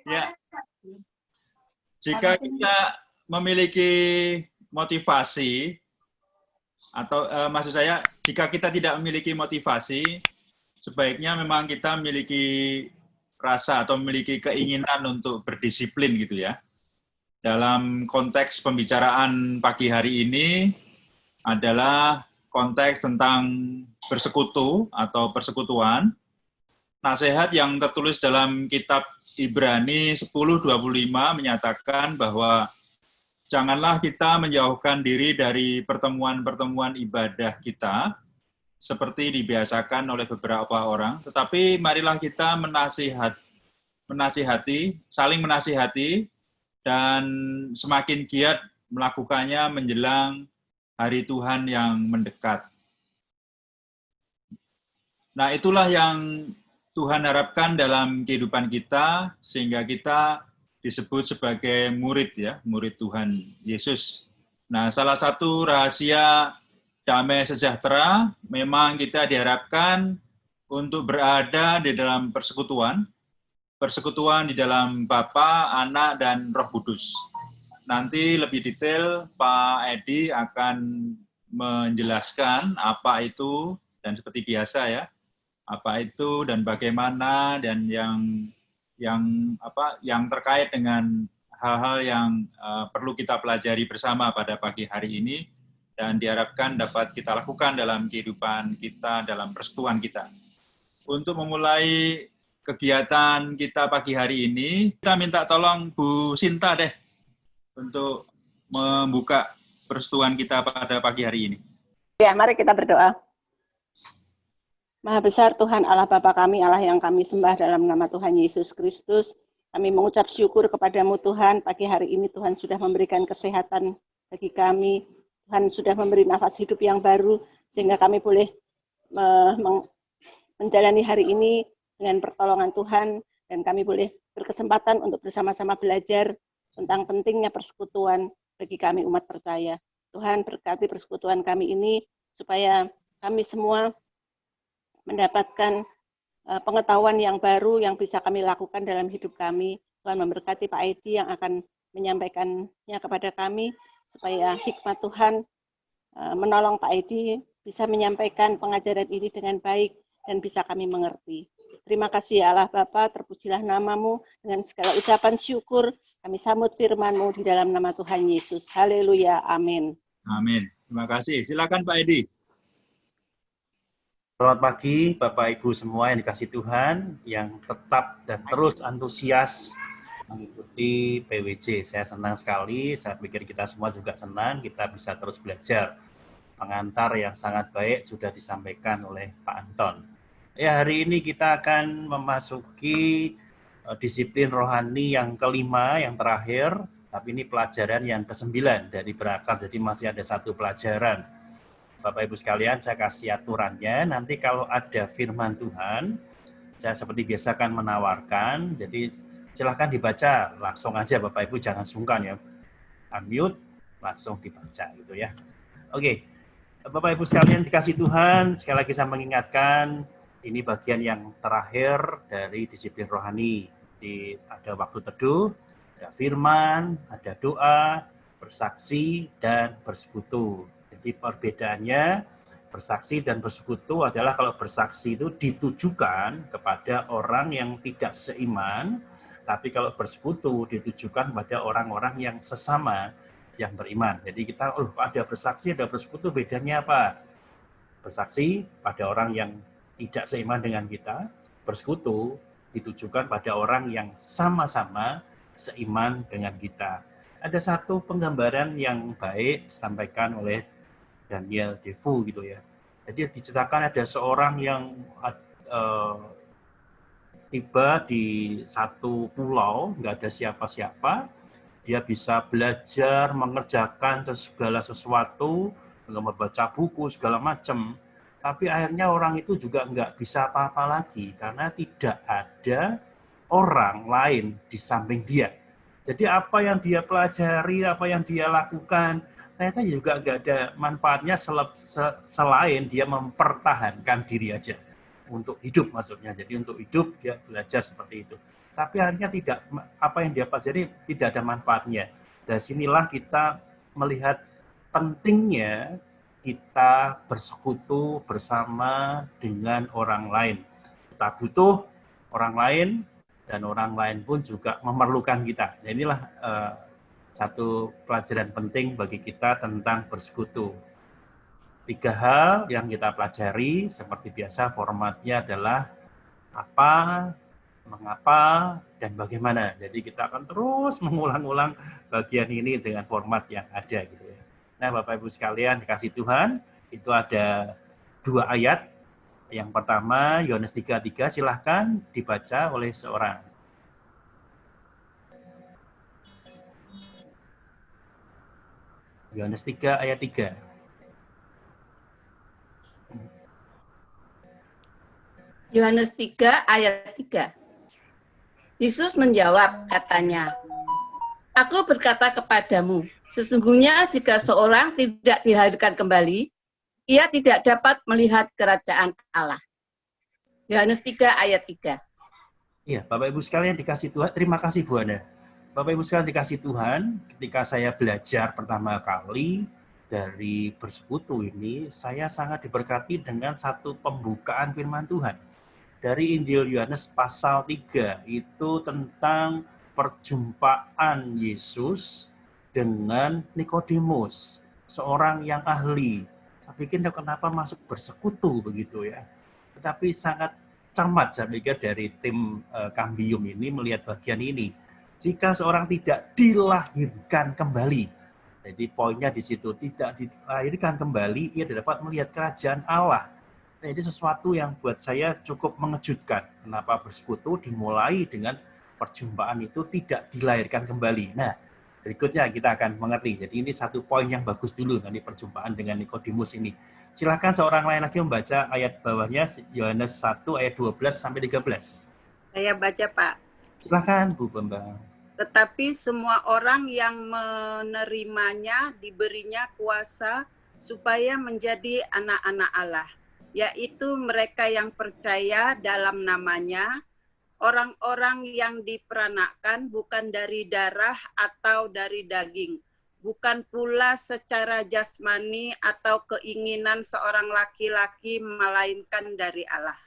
Ya, jika kita memiliki motivasi, atau maksud saya, jika kita tidak memiliki motivasi, sebaiknya memang kita memiliki rasa atau memiliki keinginan untuk berdisiplin gitu ya. Dalam konteks pembicaraan pagi hari ini adalah konteks tentang bersekutu atau persekutuan. Nasihat yang tertulis dalam kitab Ibrani 10:25 menyatakan bahwa janganlah kita menjauhkan diri dari pertemuan-pertemuan ibadah kita, seperti dibiasakan oleh beberapa orang, tetapi marilah kita saling menasihati, dan semakin giat melakukannya menjelang hari Tuhan yang mendekat. Nah, itulah yang Tuhan harapkan dalam kehidupan kita, sehingga kita disebut sebagai murid ya, murid Tuhan Yesus. Nah, salah satu rahasia damai sejahtera, memang kita diharapkan untuk berada di dalam persekutuan di dalam Bapa, Anak, dan Roh Kudus. Nanti lebih detail Pak Edi akan menjelaskan apa itu, dan seperti biasa ya, apa itu dan bagaimana, dan yang terkait dengan hal-hal yang perlu kita pelajari bersama pada pagi hari ini, dan diharapkan dapat kita lakukan dalam kehidupan kita, dalam persekutuan kita. Untuk memulai kegiatan kita pagi hari ini, kita minta tolong Bu Sinta deh untuk membuka persekutuan kita pada pagi hari ini. Ya, mari kita berdoa. Maha besar Tuhan Allah Bapa kami, Allah yang kami sembah dalam nama Tuhan Yesus Kristus. Kami mengucap syukur kepadamu Tuhan, pagi hari ini Tuhan sudah memberikan kesehatan bagi kami. Tuhan sudah memberi nafas hidup yang baru, sehingga kami boleh menjalani hari ini dengan pertolongan Tuhan, dan kami boleh berkesempatan untuk bersama-sama belajar tentang pentingnya persekutuan bagi kami umat percaya. Tuhan berkati persekutuan kami ini, supaya kami semua mendapatkan pengetahuan yang baru yang bisa kami lakukan dalam hidup kami. Tuhan memberkati Pak Edi yang akan menyampaikannya kepada kami, supaya hikmat Tuhan menolong Pak Edi bisa menyampaikan pengajaran ini dengan baik dan bisa kami mengerti. Terima kasih ya Allah Bapa, terpujilah namamu. Dengan segala ucapan syukur, kami sambut firman-Mu di dalam nama Tuhan Yesus. Haleluya, amin. Amin. Terima kasih. Silakan Pak Edi. Selamat pagi Bapak Ibu semua yang dikasih Tuhan, yang tetap dan terus antusias mengikuti PWJ. Saya senang sekali, saya pikir kita semua juga senang, kita bisa terus belajar. Pengantar yang sangat baik sudah disampaikan oleh Pak Anton. Ya, hari ini kita akan memasuki disiplin rohani yang kelima, yang terakhir, tapi ini pelajaran yang ke-9 dari berakar, jadi masih ada satu pelajaran. Bapak Ibu sekalian, saya kasih aturannya. Nanti kalau ada firman Tuhan, saya seperti biasa akan menawarkan. Jadi silahkan dibaca langsung aja, Bapak Ibu, jangan sungkan ya. Unmute, langsung dibaca gitu ya. Oke, Bapak Ibu sekalian dikasih Tuhan, sekali lagi saya mengingatkan, ini bagian yang terakhir dari disiplin rohani. Jadi ada waktu teduh, ada firman, ada doa, bersaksi, dan bersekutu. Jadi perbedaannya, bersaksi dan bersekutu adalah kalau bersaksi itu ditujukan kepada orang yang tidak seiman, tapi kalau bersekutu ditujukan pada orang-orang yang sesama yang beriman. Jadi kita, ada bersaksi, ada bersekutu, bedanya apa? Bersaksi pada orang yang tidak seiman dengan kita, bersekutu ditujukan pada orang yang sama-sama seiman dengan kita. Ada satu penggambaran yang baik disampaikan oleh Daniel Defoe gitu ya. Jadi diceritakan ada seorang yang tiba di satu pulau, nggak ada siapa-siapa, dia bisa belajar, mengerjakan segala sesuatu, membaca buku, segala macam. Tapi akhirnya orang itu juga nggak bisa apa-apa lagi, karena tidak ada orang lain di samping dia. Jadi apa yang dia pelajari, apa yang dia lakukan, ternyata juga nggak ada manfaatnya selain dia mempertahankan diri aja. Untuk hidup maksudnya, jadi untuk hidup dia belajar seperti itu. tapi akhirnya tidak, apa yang dia pelajari tidak ada manfaatnya. Dari sinilah kita melihat pentingnya kita bersekutu bersama dengan orang lain. Kita butuh orang lain, dan orang lain pun juga memerlukan kita. Nah, inilah satu pelajaran penting bagi kita tentang bersekutu. 3 hal yang kita pelajari, seperti biasa formatnya adalah apa, mengapa, dan bagaimana. Jadi kita akan terus mengulang-ulang bagian ini dengan format yang ada gitu ya. Nah, Bapak Ibu sekalian dikasih Tuhan, itu ada 2 ayat. Yang pertama, Yohanes 3:3, silahkan dibaca oleh seorang. Yohanes 3 ayat 3. Yohanes 3 ayat 3. Yesus menjawab, katanya, "Aku berkata kepadamu, sesungguhnya jika seorang tidak dilahirkan kembali, ia tidak dapat melihat kerajaan Allah." Yohanes 3 ayat 3. Iya, Bapak Ibu sekalian dikasih Tuhan, terima kasih Bu Ana. Bapak Ibu sekalian dikasih Tuhan, ketika saya belajar pertama kali dari bersekutu ini, saya sangat diberkati dengan satu pembukaan firman Tuhan. Dari Injil Yohanes pasal 3, itu tentang perjumpaan Yesus dengan Nikodemus, seorang yang ahli. Saya pikir kenapa masuk bersekutu begitu ya. Tetapi sangat cermat saya pikir dari tim Kambium ini melihat bagian ini. Jika seorang tidak dilahirkan kembali, jadi poinnya di situ, tidak dilahirkan kembali, ia dapat melihat kerajaan Allah. Nah, ini sesuatu yang buat saya cukup mengejutkan. Kenapa bersekutu dimulai dengan perjumpaan itu tidak dilahirkan kembali. Nah, berikutnya kita akan mengerti. Jadi ini satu poin yang bagus dulu, nanti perjumpaan dengan Nikodemus ini. Silakan seorang lain lagi membaca ayat bawahnya, Yohanes 1 ayat 12 sampai 13. Saya baca, Pak. Silakan, Bu Bambang. Tetapi semua orang yang menerimanya diberinya kuasa supaya menjadi anak-anak Allah, yaitu mereka yang percaya dalam namanya, orang-orang yang diperanakkan bukan dari darah atau dari daging, bukan pula secara jasmani atau keinginan seorang laki-laki, melainkan dari Allah.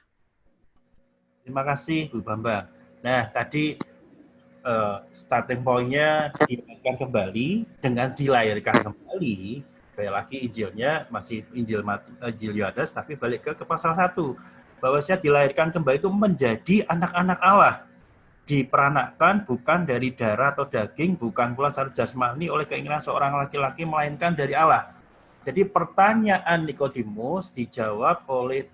Terima kasih, Bu Bambang. Nah, tadi starting point-nya dilahirkan kembali, dengan dilahirkan kembali, balik lagi Injilnya, masih Injil Yohanes, tapi balik ke pasal 1. Bahwasanya dilahirkan kembali itu menjadi anak-anak Allah. Diperanakkan bukan dari darah atau daging, bukan pula secara jasmani oleh keinginan seorang laki-laki, melainkan dari Allah. Jadi pertanyaan Nikodemus dijawab oleh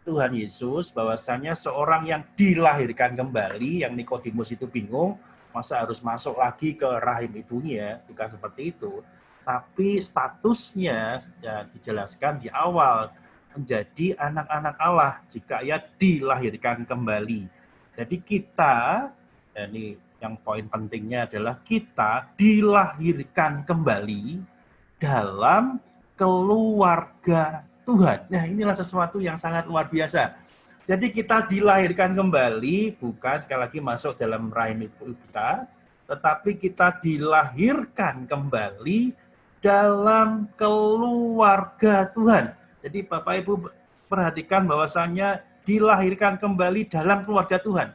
Tuhan Yesus, bahwasanya seorang yang dilahirkan kembali, yang Nikodemus itu bingung, masa harus masuk lagi ke rahim ibunya, bukan seperti itu. Tapi statusnya ya, dijelaskan di awal, menjadi anak-anak Allah jika ia dilahirkan kembali. Jadi kita, ini yang poin pentingnya adalah kita dilahirkan kembali dalam keluarga Tuhan. Nah, inilah sesuatu yang sangat luar biasa. Jadi kita dilahirkan kembali, bukan sekali lagi masuk dalam rahim ibu kita, tetapi kita dilahirkan kembali dalam keluarga Tuhan. Jadi Bapak Ibu perhatikan bahwasannya dilahirkan kembali dalam keluarga Tuhan.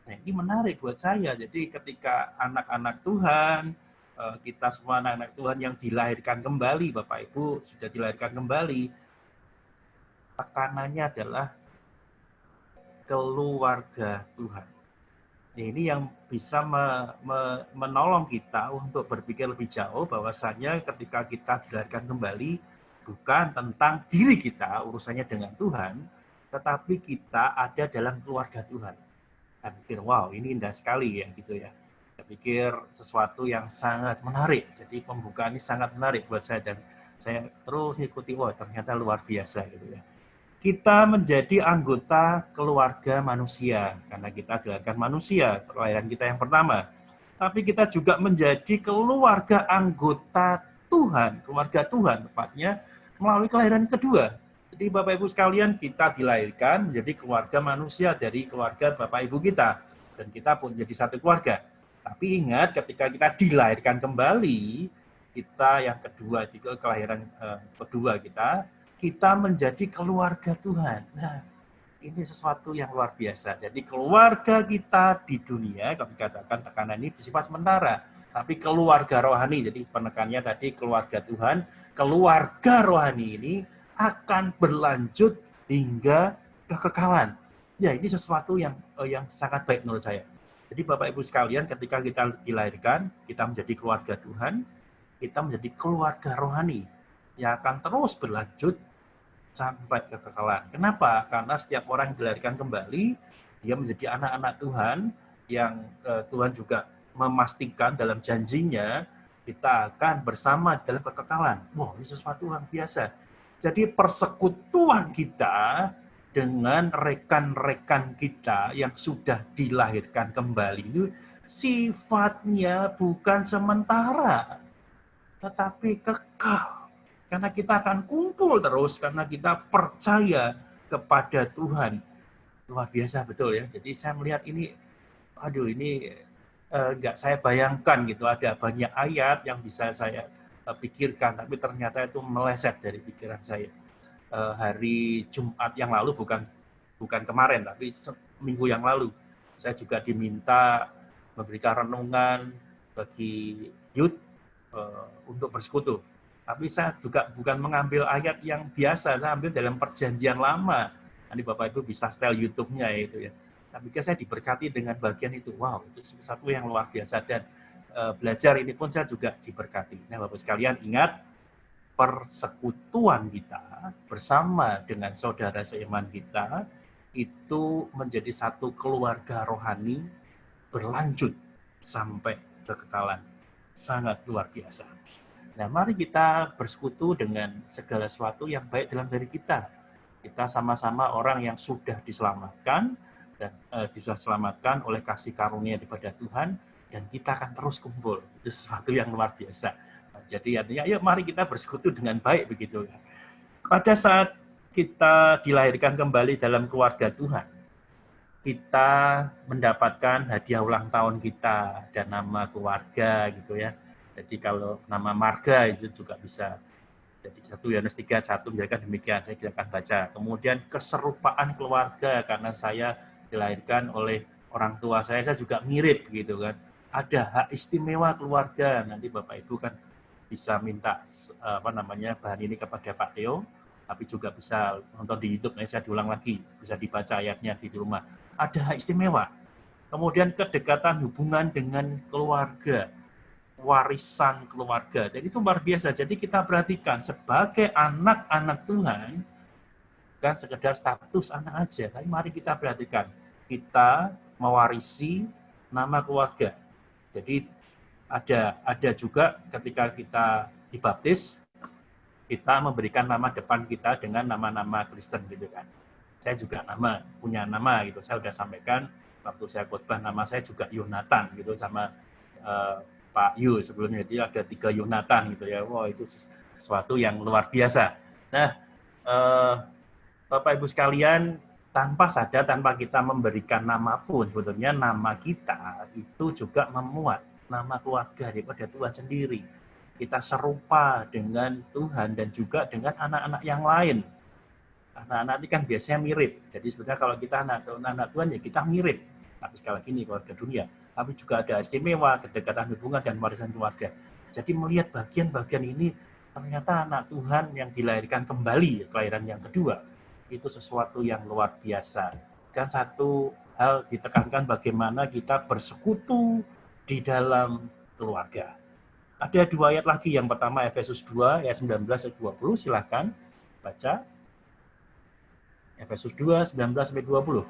Nah, ini menarik buat saya. Jadi ketika anak-anak Tuhan, kita semua anak-anak Tuhan yang dilahirkan kembali, Bapak Ibu sudah dilahirkan kembali, tekanannya adalah keluarga Tuhan. Nah, ini yang bisa menolong kita untuk berpikir lebih jauh, bahwasannya ketika kita dilahirkan kembali, bukan tentang diri kita, urusannya dengan Tuhan, tetapi kita ada dalam keluarga Tuhan. Saya pikir, wow, ini indah sekali ya, gitu ya. Saya pikir sesuatu yang sangat menarik. Jadi pembukaan ini sangat menarik buat saya, dan saya terus ikuti, wah ternyata luar biasa gitu ya. Kita menjadi anggota keluarga manusia, karena kita dilahirkan manusia, kelahiran kita yang pertama. Tapi kita juga menjadi keluarga anggota Tuhan, keluarga Tuhan, tepatnya melalui kelahiran kedua. Jadi Bapak Ibu sekalian, kita dilahirkan menjadi keluarga manusia dari keluarga Bapak Ibu kita. dan kita pun jadi satu keluarga. Tapi ingat, ketika kita dilahirkan kembali, kita yang kedua, kelahiran kedua kita menjadi keluarga Tuhan. Nah, ini sesuatu yang luar biasa. Jadi keluarga kita di dunia, kalau dikatakan tekanan ini bersifat sementara, tapi keluarga rohani, jadi penekannya tadi keluarga Tuhan, keluarga rohani ini akan berlanjut hingga kekekalan. Ya, ini sesuatu yang sangat baik menurut saya. Jadi Bapak Ibu sekalian, ketika kita dilahirkan, kita menjadi keluarga Tuhan, kita menjadi keluarga rohani yang akan terus berlanjut sampai kekekalan. Kenapa? Karena setiap orang yang dilahirkan kembali, dia menjadi anak-anak Tuhan yang Tuhan juga memastikan dalam janjinya kita akan bersama dalam kekekalan. Wah, ini sesuatu yang biasa. Jadi persekutuan kita dengan rekan-rekan kita yang sudah dilahirkan kembali itu sifatnya bukan sementara, tetapi kekal. Karena kita akan kumpul terus, karena kita percaya kepada Tuhan. Luar biasa betul ya. Jadi saya melihat ini, aduh ini nggak saya bayangkan gitu, ada banyak ayat yang bisa saya pikirkan, tapi ternyata itu meleset dari pikiran saya. Hari Jumat yang lalu, bukan kemarin, tapi seminggu yang lalu, saya juga diminta memberikan renungan bagi youth untuk bersekutu. Tapi saya juga bukan mengambil ayat yang biasa, saya ambil dalam perjanjian lama. Nanti Bapak Ibu bisa setel YouTube-nya itu ya. Tapi saya diberkati dengan bagian itu. Wow, itu sesuatu yang luar biasa. Dan belajar ini pun saya juga diberkati. Nah, Bapak sekalian ingat, persekutuan kita bersama dengan saudara seiman kita itu menjadi satu keluarga rohani berlanjut sampai kekekalan. Sangat luar biasa. Nah, mari kita bersekutu dengan segala sesuatu yang baik dalam diri kita. Kita sama-sama orang yang sudah diselamatkan dan diselamatkan oleh kasih karunia daripada Tuhan, dan kita akan terus kumpul. Itu sesuatu yang luar biasa. Nah, jadi artinya, yuk mari kita bersekutu dengan baik begitu. Pada saat kita dilahirkan kembali dalam keluarga Tuhan, kita mendapatkan hadiah ulang tahun kita dan nama keluarga gitu ya. Jadi kalau nama marga itu juga bisa, jadi 1 Yohanes 3:1 misalkan demikian, saya akan baca. Kemudian keserupaan keluarga, karena saya dilahirkan oleh orang tua saya juga mirip gitu kan. Ada hak istimewa keluarga. Nanti Bapak Ibu kan bisa minta bahan ini kepada Pak Theo, tapi juga bisa nonton di YouTube, saya diulang lagi, bisa dibaca ayatnya di rumah. Ada hak istimewa. Kemudian kedekatan hubungan dengan keluarga, warisan keluarga. Jadi itu luar biasa. Jadi kita perhatikan sebagai anak-anak Tuhan, kan sekedar status anak aja. Tapi mari kita perhatikan, kita mewarisi nama keluarga. Jadi ada juga ketika kita dibaptis, kita memberikan nama depan kita dengan nama-nama Kristen gitu kan. Saya juga punya nama gitu. Saya sudah sampaikan waktu saya khotbah, nama saya juga Yonatan gitu, sama Pak Yu sebelumnya. Dia ada 3 Yonatan gitu ya. Wow, itu sesuatu yang luar biasa. Nah, Bapak Ibu sekalian, tanpa sadar, tanpa kita memberikan nama pun, sebetulnya nama kita itu juga memuat nama keluarga daripada Tuhan sendiri. Kita serupa dengan Tuhan dan juga dengan anak-anak yang lain. Anak-anak ini kan biasanya mirip. Jadi sebetulnya kalau kita anak Tuhan ya kita mirip. Tapi sekali lagi ini keluarga dunia. Tapi juga ada istimewa, kedekatan hubungan dan warisan keluarga. Jadi melihat bagian-bagian ini, ternyata anak Tuhan yang dilahirkan kembali, kelahiran yang kedua, itu sesuatu yang luar biasa. Dan satu hal ditekankan bagaimana kita bersekutu di dalam keluarga. Ada 2 ayat lagi. Yang pertama Efesus 2 ayat 19-20, silakan baca. Efesus 2 19-20.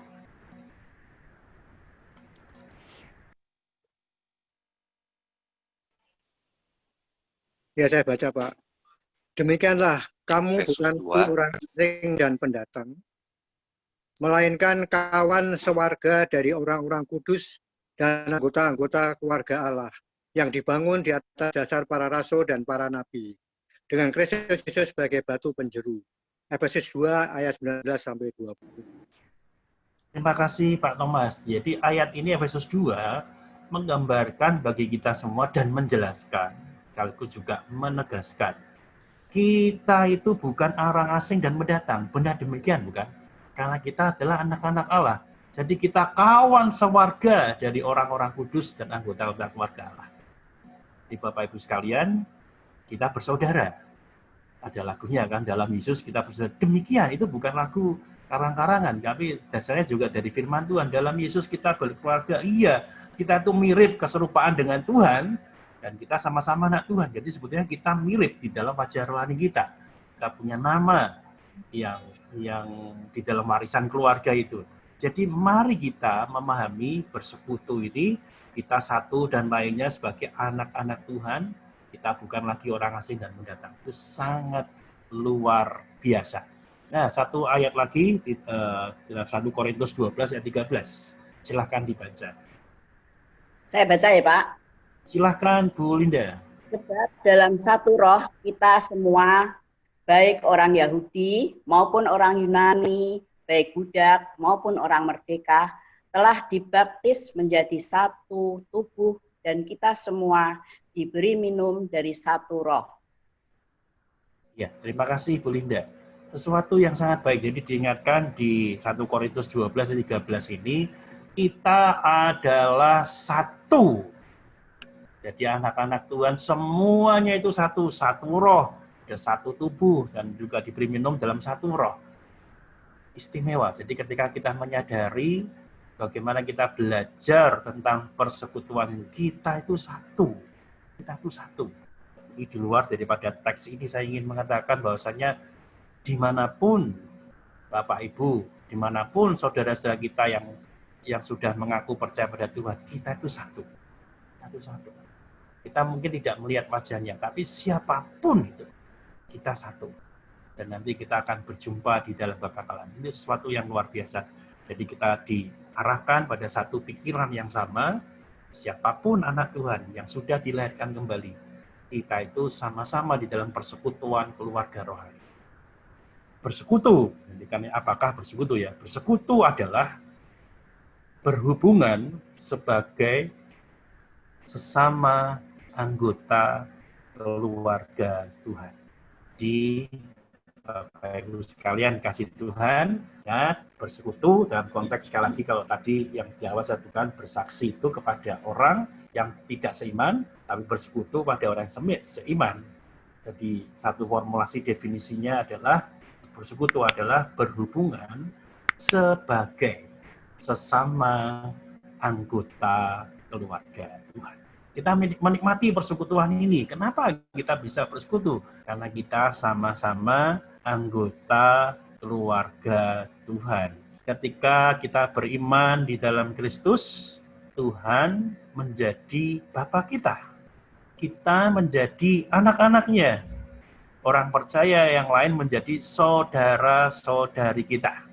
Ya, saya baca, Pak. Demikianlah kamu bukan orang asing dan pendatang, melainkan kawan sewarga dari orang-orang kudus dan anggota-anggota keluarga Allah yang dibangun di atas dasar para rasul dan para nabi, dengan Kristus Yesus sebagai batu penjuru. Efesus 2 ayat 19-20. Terima kasih Pak Thomas. Jadi ayat ini Efesus 2 menggambarkan bagi kita semua dan menjelaskan, sekaligus juga menegaskan. Kita itu bukan orang asing dan mendatang. Benar demikian, bukan? Karena kita adalah anak-anak Allah. Jadi kita kawan sewarga dari orang-orang kudus dan anggota-anggota keluarga Allah. Di Bapak Ibu sekalian, kita bersaudara. Ada lagunya kan, dalam Yesus kita bersaudara. Demikian, itu bukan lagu karang-karangan, tapi dasarnya juga dari firman Tuhan. Dalam Yesus kita berkeluarga, iya, kita itu mirip keserupaan dengan Tuhan, dan kita sama-sama anak Tuhan. Jadi sebetulnya kita mirip di dalam wajah rohani kita. Kita punya nama yang di dalam warisan keluarga itu. Jadi mari kita memahami bersekutu ini, kita satu dan lainnya sebagai anak-anak Tuhan, kita bukan lagi orang asing dan mendatang. Itu sangat luar biasa. Nah, satu ayat lagi di dalam 1 Korintus 12 ayat 13. Silahkan dibaca. Saya baca ya Pak. Silahkan Bu Linda. Sebab dalam satu roh kita semua, baik orang Yahudi maupun orang Yunani, baik budak maupun orang merdeka, telah dibaptis menjadi satu tubuh dan kita semua diberi minum dari satu roh. Ya, terima kasih Bu Linda. Sesuatu yang sangat baik. Jadi diingatkan di 1 Korintus 12 ayat 13 ini, kita adalah satu. Jadi anak-anak Tuhan semuanya itu satu roh, ada satu tubuh, dan juga diberi minum dalam satu roh. Istimewa. Jadi ketika kita menyadari bagaimana kita belajar tentang persekutuan, kita itu satu. Kita itu satu. Ini di luar daripada teks ini saya ingin mengatakan bahwasanya dimanapun Bapak Ibu, dimanapun saudara-saudara kita yang sudah mengaku percaya pada Tuhan, kita itu satu. Satu. Kita mungkin tidak melihat wajahnya, tapi siapapun itu, kita satu. Dan nanti kita akan berjumpa di dalam kekekalan. Ini sesuatu yang luar biasa. Jadi kita diarahkan pada satu pikiran yang sama, siapapun anak Tuhan yang sudah dilahirkan kembali, kita itu sama-sama di dalam persekutuan keluarga rohani. Bersekutu, jadi apakah bersekutu ya? Bersekutu adalah berhubungan sebagai sesama anggota keluarga Tuhan. Di Bapak Ibu sekalian kasih Tuhan, dan bersekutu dalam konteks sekali lagi kalau tadi yang di awal saya bukan bersaksi itu kepada orang yang tidak seiman, tapi bersekutu pada orang yang seiman. Jadi satu formulasi definisinya adalah bersekutu adalah berhubungan sebagai sesama anggota keluarga Tuhan. Kita menikmati persekutuan ini. Kenapa kita bisa bersekutu? Karena kita sama-sama anggota keluarga Tuhan. Ketika kita beriman di dalam Kristus, Tuhan menjadi Bapa kita. Kita menjadi anak-anaknya. Orang percaya yang lain menjadi saudara-saudari kita.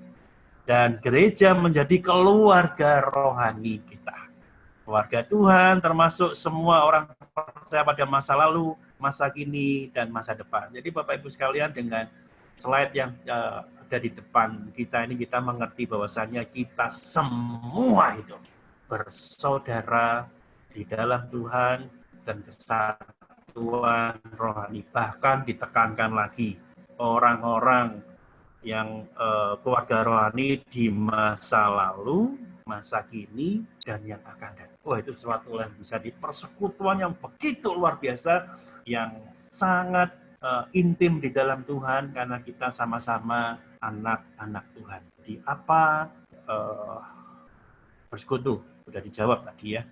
Dan gereja menjadi keluarga rohani kita. Keluarga Tuhan termasuk semua orang percaya pada masa lalu, masa kini, dan masa depan. Jadi Bapak Ibu sekalian, dengan slide yang ada di depan kita ini, kita mengerti bahwasannya kita semua itu bersaudara di dalam Tuhan dan kesatuan rohani. Bahkan ditekankan lagi, orang-orang yang keluarga rohani di masa lalu, masa kini, dan yang akan datang. Wah, itu sesuatu yang bisa di persekutuan yang begitu luar biasa, yang sangat intim di dalam Tuhan, karena kita sama-sama anak-anak Tuhan. Di apa bersekutu? Sudah dijawab tadi ya.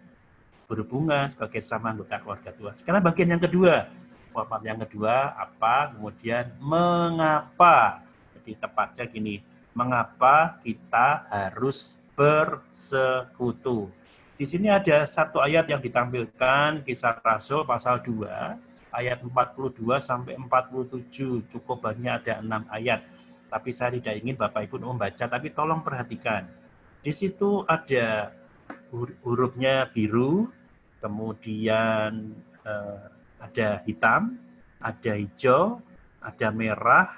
Berhubungan sebagai sama anggota keluarga Tuhan. Sekarang bagian yang kedua. Format yang kedua, apa? Kemudian mengapa? Jadi tepatnya gini, mengapa kita harus bersekutu? Di sini ada satu ayat yang ditampilkan, Kisah Rasul pasal 2, ayat 42 sampai 47. Cukup banyak, ada 6 ayat. Tapi saya tidak ingin Bapak Ibu membaca, tapi tolong perhatikan. Di situ ada hurufnya biru, kemudian ada hitam, ada hijau, ada merah,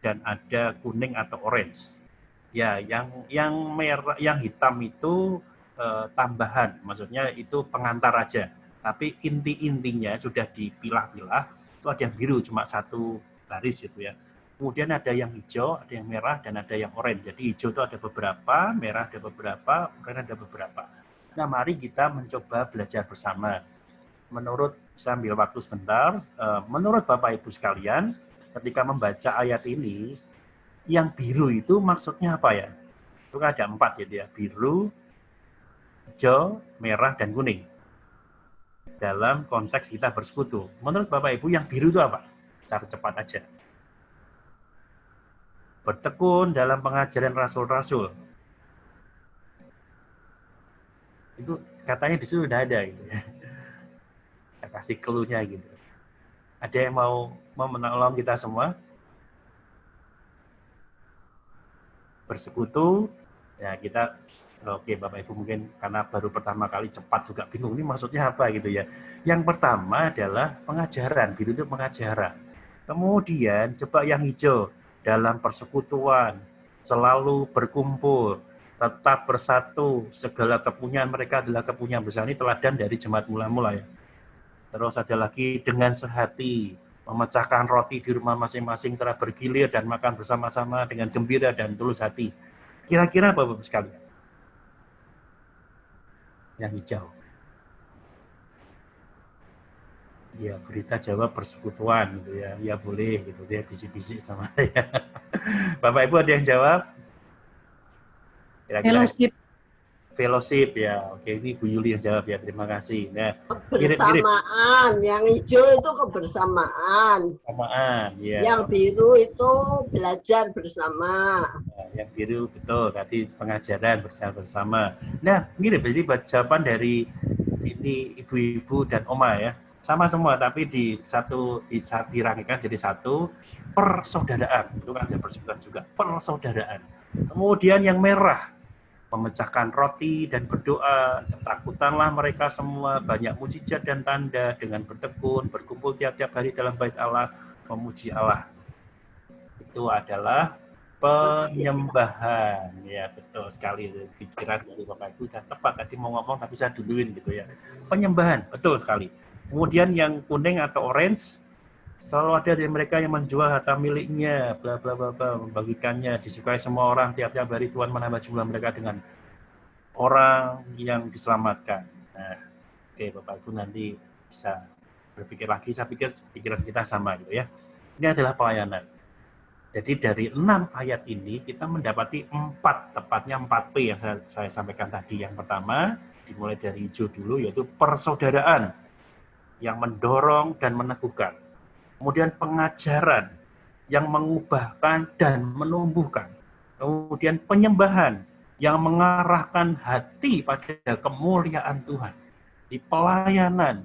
dan ada kuning atau orange. Ya, yang merah, yang hitam itu tambahan, maksudnya itu pengantar aja. Tapi inti-intinya sudah dipilah-pilah, itu ada yang biru cuma satu baris gitu ya. Kemudian ada yang hijau, ada yang merah, dan ada yang oranye. Jadi hijau itu ada beberapa, merah ada beberapa, oranye ada beberapa. Nah, mari kita mencoba belajar bersama. Menurut, saya ambil waktu sebentar, menurut Bapak Ibu sekalian, ketika membaca ayat ini, yang biru itu maksudnya apa ya? Itu kan ada 4 gitu ya, biru, hijau, merah, dan kuning. Dalam konteks kita bersekutu. Menurut Bapak Ibu yang biru itu apa? Cara cepat aja. Bertekun dalam pengajaran rasul-rasul. Itu katanya di situ udah ada gitu ya. Saya kasih clue-nya gitu. Ada yang mau menolong kita semua? Bersekutu, ya kita, oke Bapak Ibu mungkin karena baru pertama kali cepat juga bingung ini maksudnya apa gitu ya. Yang pertama adalah pengajaran, biru itu pengajaran. Kemudian coba yang hijau, dalam persekutuan, selalu berkumpul, tetap bersatu, segala kepunyaan mereka adalah kepunyaan besar. Ini teladan dari jemaat mula-mula ya. Terus ada lagi dengan sehati, memecahkan roti di rumah masing-masing secara bergilir dan makan bersama-sama dengan gembira dan tulus hati. Kira-kira apa Bapak sekalian? Yang hijau. Ya, berita jawab persekutuan gitu ya. Ya boleh gitu, dia bisik-bisik sama saya. Bapak Ibu ada yang jawab? Kira-kira fellowship ya. Oke, ini Bu Yuli yang jawab ya. Terima kasih. Nah, mirip-mirip. Kebersamaan, yang hijau itu kebersamaan. Kebersamaan, ya. Yang biru itu belajar bersama. Nah, yang biru betul tadi pengajaran bersama-sama. Nah, mirip jadi jawaban dari ini ibu-ibu dan oma ya. Sama semua tapi dirangkaikan jadi satu, persaudaraan. Itu kan ada persekutuan juga, persaudaraan. Kemudian yang merah, memecahkan roti dan berdoa, ketakutanlah mereka semua, banyak mujizat dan tanda dengan bertekun, berkumpul tiap-tiap hari dalam bait Allah, memuji Allah. Itu adalah penyembahan. Ya, betul sekali. Pikiran dari Bapak Ibu sudah tepat. Tadi mau ngomong tapi saya duluin gitu ya. Penyembahan, betul sekali. Kemudian yang kuning atau orange, selalu ada dari mereka yang menjual harta miliknya, bla bla bla bla, membagikannya, disukai semua orang, tiap-tiap hari Tuhan menambah jumlah mereka dengan orang yang diselamatkan. Nah, oke Bapak Ibu nanti bisa berpikir lagi, saya pikir pikiran kita sama gitu ya. Ini adalah pelayanan. Jadi dari 6 ayat ini kita mendapati 4, tepatnya 4P yang saya sampaikan tadi. Yang pertama, dimulai dari hijau dulu, yaitu persaudaraan yang mendorong dan meneguhkan. Kemudian pengajaran yang mengubahkan dan menumbuhkan. Kemudian penyembahan yang mengarahkan hati pada kemuliaan Tuhan. Di pelayanan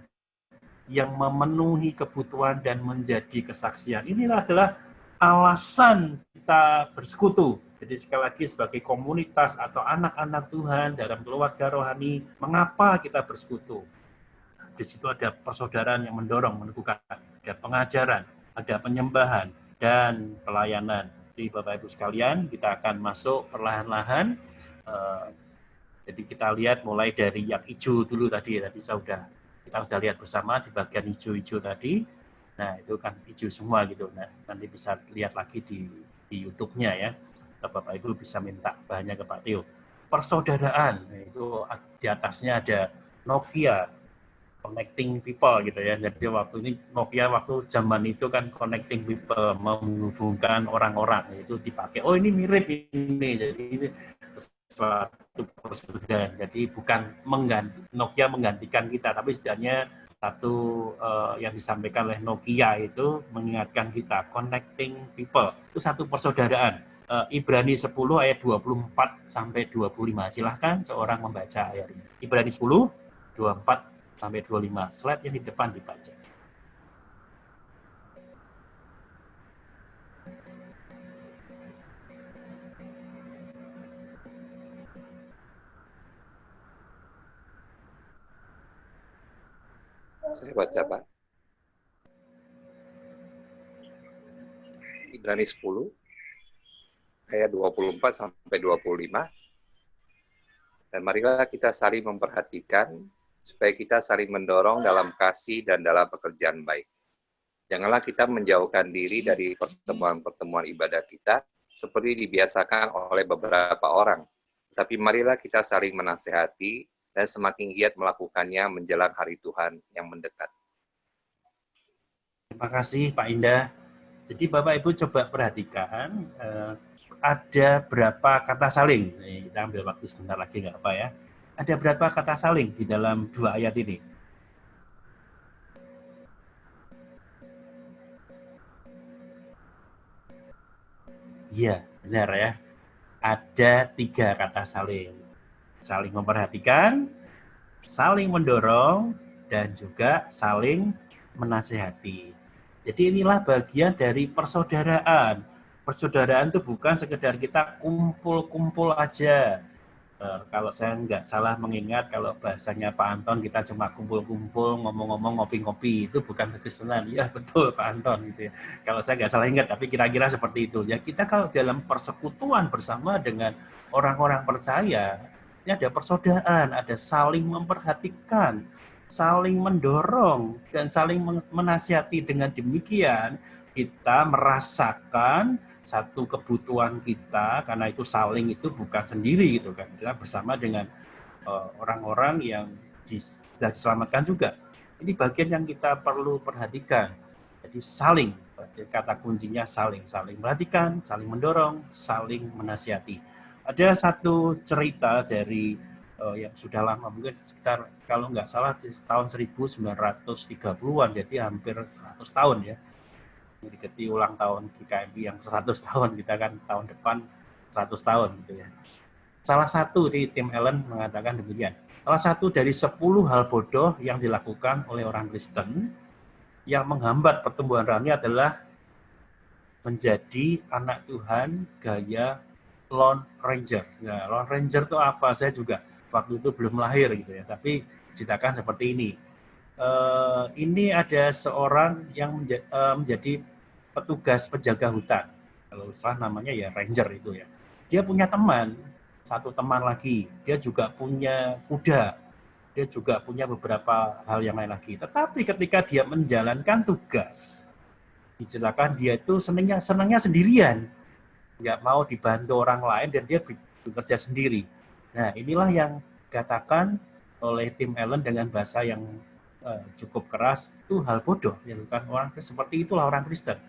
yang memenuhi kebutuhan dan menjadi kesaksian. Ini adalah alasan kita bersekutu. Jadi sekali lagi sebagai komunitas atau anak-anak Tuhan dalam keluarga rohani, mengapa kita bersekutu? Di situ ada persaudaraan yang mendorong, meneguhkan, ada pengajaran, ada penyembahan, dan pelayanan. Jadi Bapak Ibu sekalian, kita akan masuk perlahan-lahan. Jadi kita lihat mulai dari yang hijau dulu tadi kita sudah lihat bersama di bagian hijau-hijau tadi. Nah itu kan hijau semua gitu. Nah nanti bisa lihat lagi di YouTube-nya ya. Bapak Ibu bisa minta bahannya ke Pak Teo. Persaudaraan, itu di atasnya ada Nokia, connecting people gitu ya. Jadi waktu ini Nokia waktu zaman itu kan connecting people, menghubungkan orang-orang, itu dipakai. Oh ini mirip ini, jadi ini suatu persaudaraan. Jadi bukan Nokia menggantikan kita, tapi setidaknya satu yang disampaikan oleh Nokia itu mengingatkan kita, connecting people. Itu satu persaudaraan. Ibrani 10 ayat 24 sampai 25. Silahkan seorang membaca ayat ini. Ibrani 10, 24 sampai 25. Slide yang di depan dibaca. Saya baca, Pak. Ibrani 10, ayat 24 sampai 25. Dan marilah kita saling memperhatikan supaya kita saling mendorong dalam kasih dan dalam pekerjaan baik. Janganlah kita menjauhkan diri dari pertemuan-pertemuan ibadah kita seperti dibiasakan oleh beberapa orang. Tapi marilah kita saling menasehati dan semakin giat melakukannya menjelang hari Tuhan yang mendekat. Terima kasih Pak Indah. Jadi Bapak Ibu coba perhatikan, ada berapa kata saling. Kita ambil waktu sebentar lagi nggak apa ya. Ada berapa kata saling di dalam 2 ayat ini? Iya, benar ya. Ada 3 kata saling. Saling memperhatikan, saling mendorong, dan juga saling menasehati. Jadi inilah bagian dari persaudaraan. Persaudaraan itu bukan sekedar kita kumpul-kumpul aja. Kalau saya nggak salah mengingat, kalau bahasanya Pak Anton, kita cuma kumpul-kumpul, ngomong-ngomong, ngopi-ngopi, itu bukan kekristenan. Ya betul Pak Anton gitu ya. Kalau saya nggak salah ingat, tapi kira-kira seperti itu. Ya kita kalau dalam persekutuan bersama dengan orang-orang percaya, ini ada persaudaraan, ada saling memperhatikan, saling mendorong, dan saling menasihati. Dengan demikian, kita merasakan satu kebutuhan kita, karena itu saling itu bukan sendiri gitu kan, kita bersama dengan orang-orang yang sudah diselamatkan juga. Ini bagian yang kita perlu perhatikan. Jadi saling, kata kuncinya saling perhatikan, saling mendorong, saling menasihati. Ada satu cerita dari yang sudah lama, mungkin sekitar kalau nggak salah tahun 1930-an, jadi hampir 100 tahun ya. Deketi ulang tahun GKMI yang 100 tahun, kita kan tahun depan 100 tahun gitu ya. Salah satu di Tim Allen mengatakan demikian. Salah satu dari 10 hal bodoh yang dilakukan oleh orang Kristen yang menghambat pertumbuhan rohani adalah menjadi anak Tuhan gaya Lone Ranger. Ya, Lone Ranger itu apa? Saya juga waktu itu belum lahir gitu ya, tapi ceritakan seperti ini. Ini ada seorang yang menjadi petugas penjaga hutan. Kalau salah namanya ya ranger itu ya. Dia punya teman, satu teman lagi. Dia juga punya kuda. Dia juga punya beberapa hal yang lain lagi. Tetapi ketika dia menjalankan tugas, diceritakan dia itu senangnya sendirian. Nggak mau dibantu orang lain dan dia bekerja sendiri. Nah, inilah yang dikatakan oleh Tim Allen dengan bahasa yang cukup keras, itu hal bodoh. Ya, bukan orang seperti itulah orang Kristen.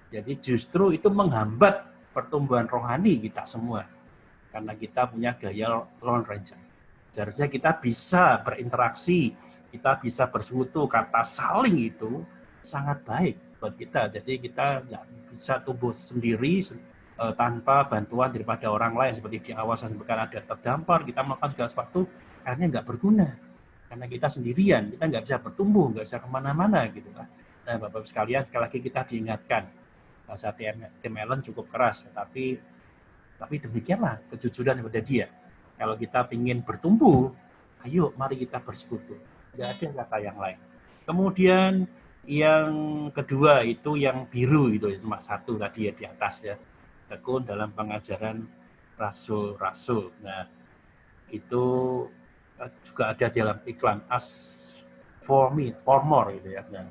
Jadi justru itu menghambat pertumbuhan rohani kita semua. Karena kita punya gaya Lone Ranger. Seharusnya kita bisa berinteraksi, kita bisa bersekutu. Kata saling itu sangat baik buat kita. Jadi kita nggak bisa tumbuh sendiri tanpa bantuan daripada orang lain. Seperti di awal saya sampaikan, ada terdampar, kita melakukan segala sesuatu, akhirnya nggak berguna. Karena kita sendirian, kita nggak bisa bertumbuh, nggak bisa kemana-mana gitu kan. Nah, Bapak-Bapak sekalian, sekali lagi kita diingatkan, bahasa Tim Allen cukup keras, tapi demikianlah kejujuran kepada dia. Kalau kita ingin bertumbuh, ayo mari kita bersekutu. Nggak ada kata yang lain. Kemudian yang kedua itu yang biru itu cuma satu tadi ya di atas ya. Tekun dalam pengajaran rasul-rasul. Nah, itu juga ada dalam iklan Ask for more gitu ya. Nah,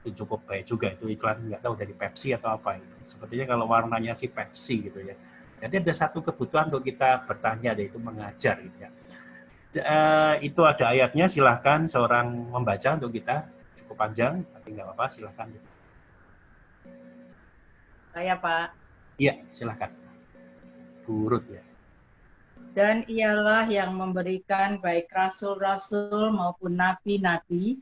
itu cukup baik juga, itu iklan nggak tahu dari Pepsi atau apa itu. Sepertinya kalau warnanya sih Pepsi gitu ya. Jadi ada satu kebutuhan untuk kita bertanya, yaitu mengajar gitu ya. Itu ada ayatnya, silahkan seorang membaca untuk kita, cukup panjang tapi nggak apa-apa, silahkan. Saya Pak. Iya, silahkan. Burut ya. Dan ialah yang memberikan baik rasul-rasul maupun nabi-nabi,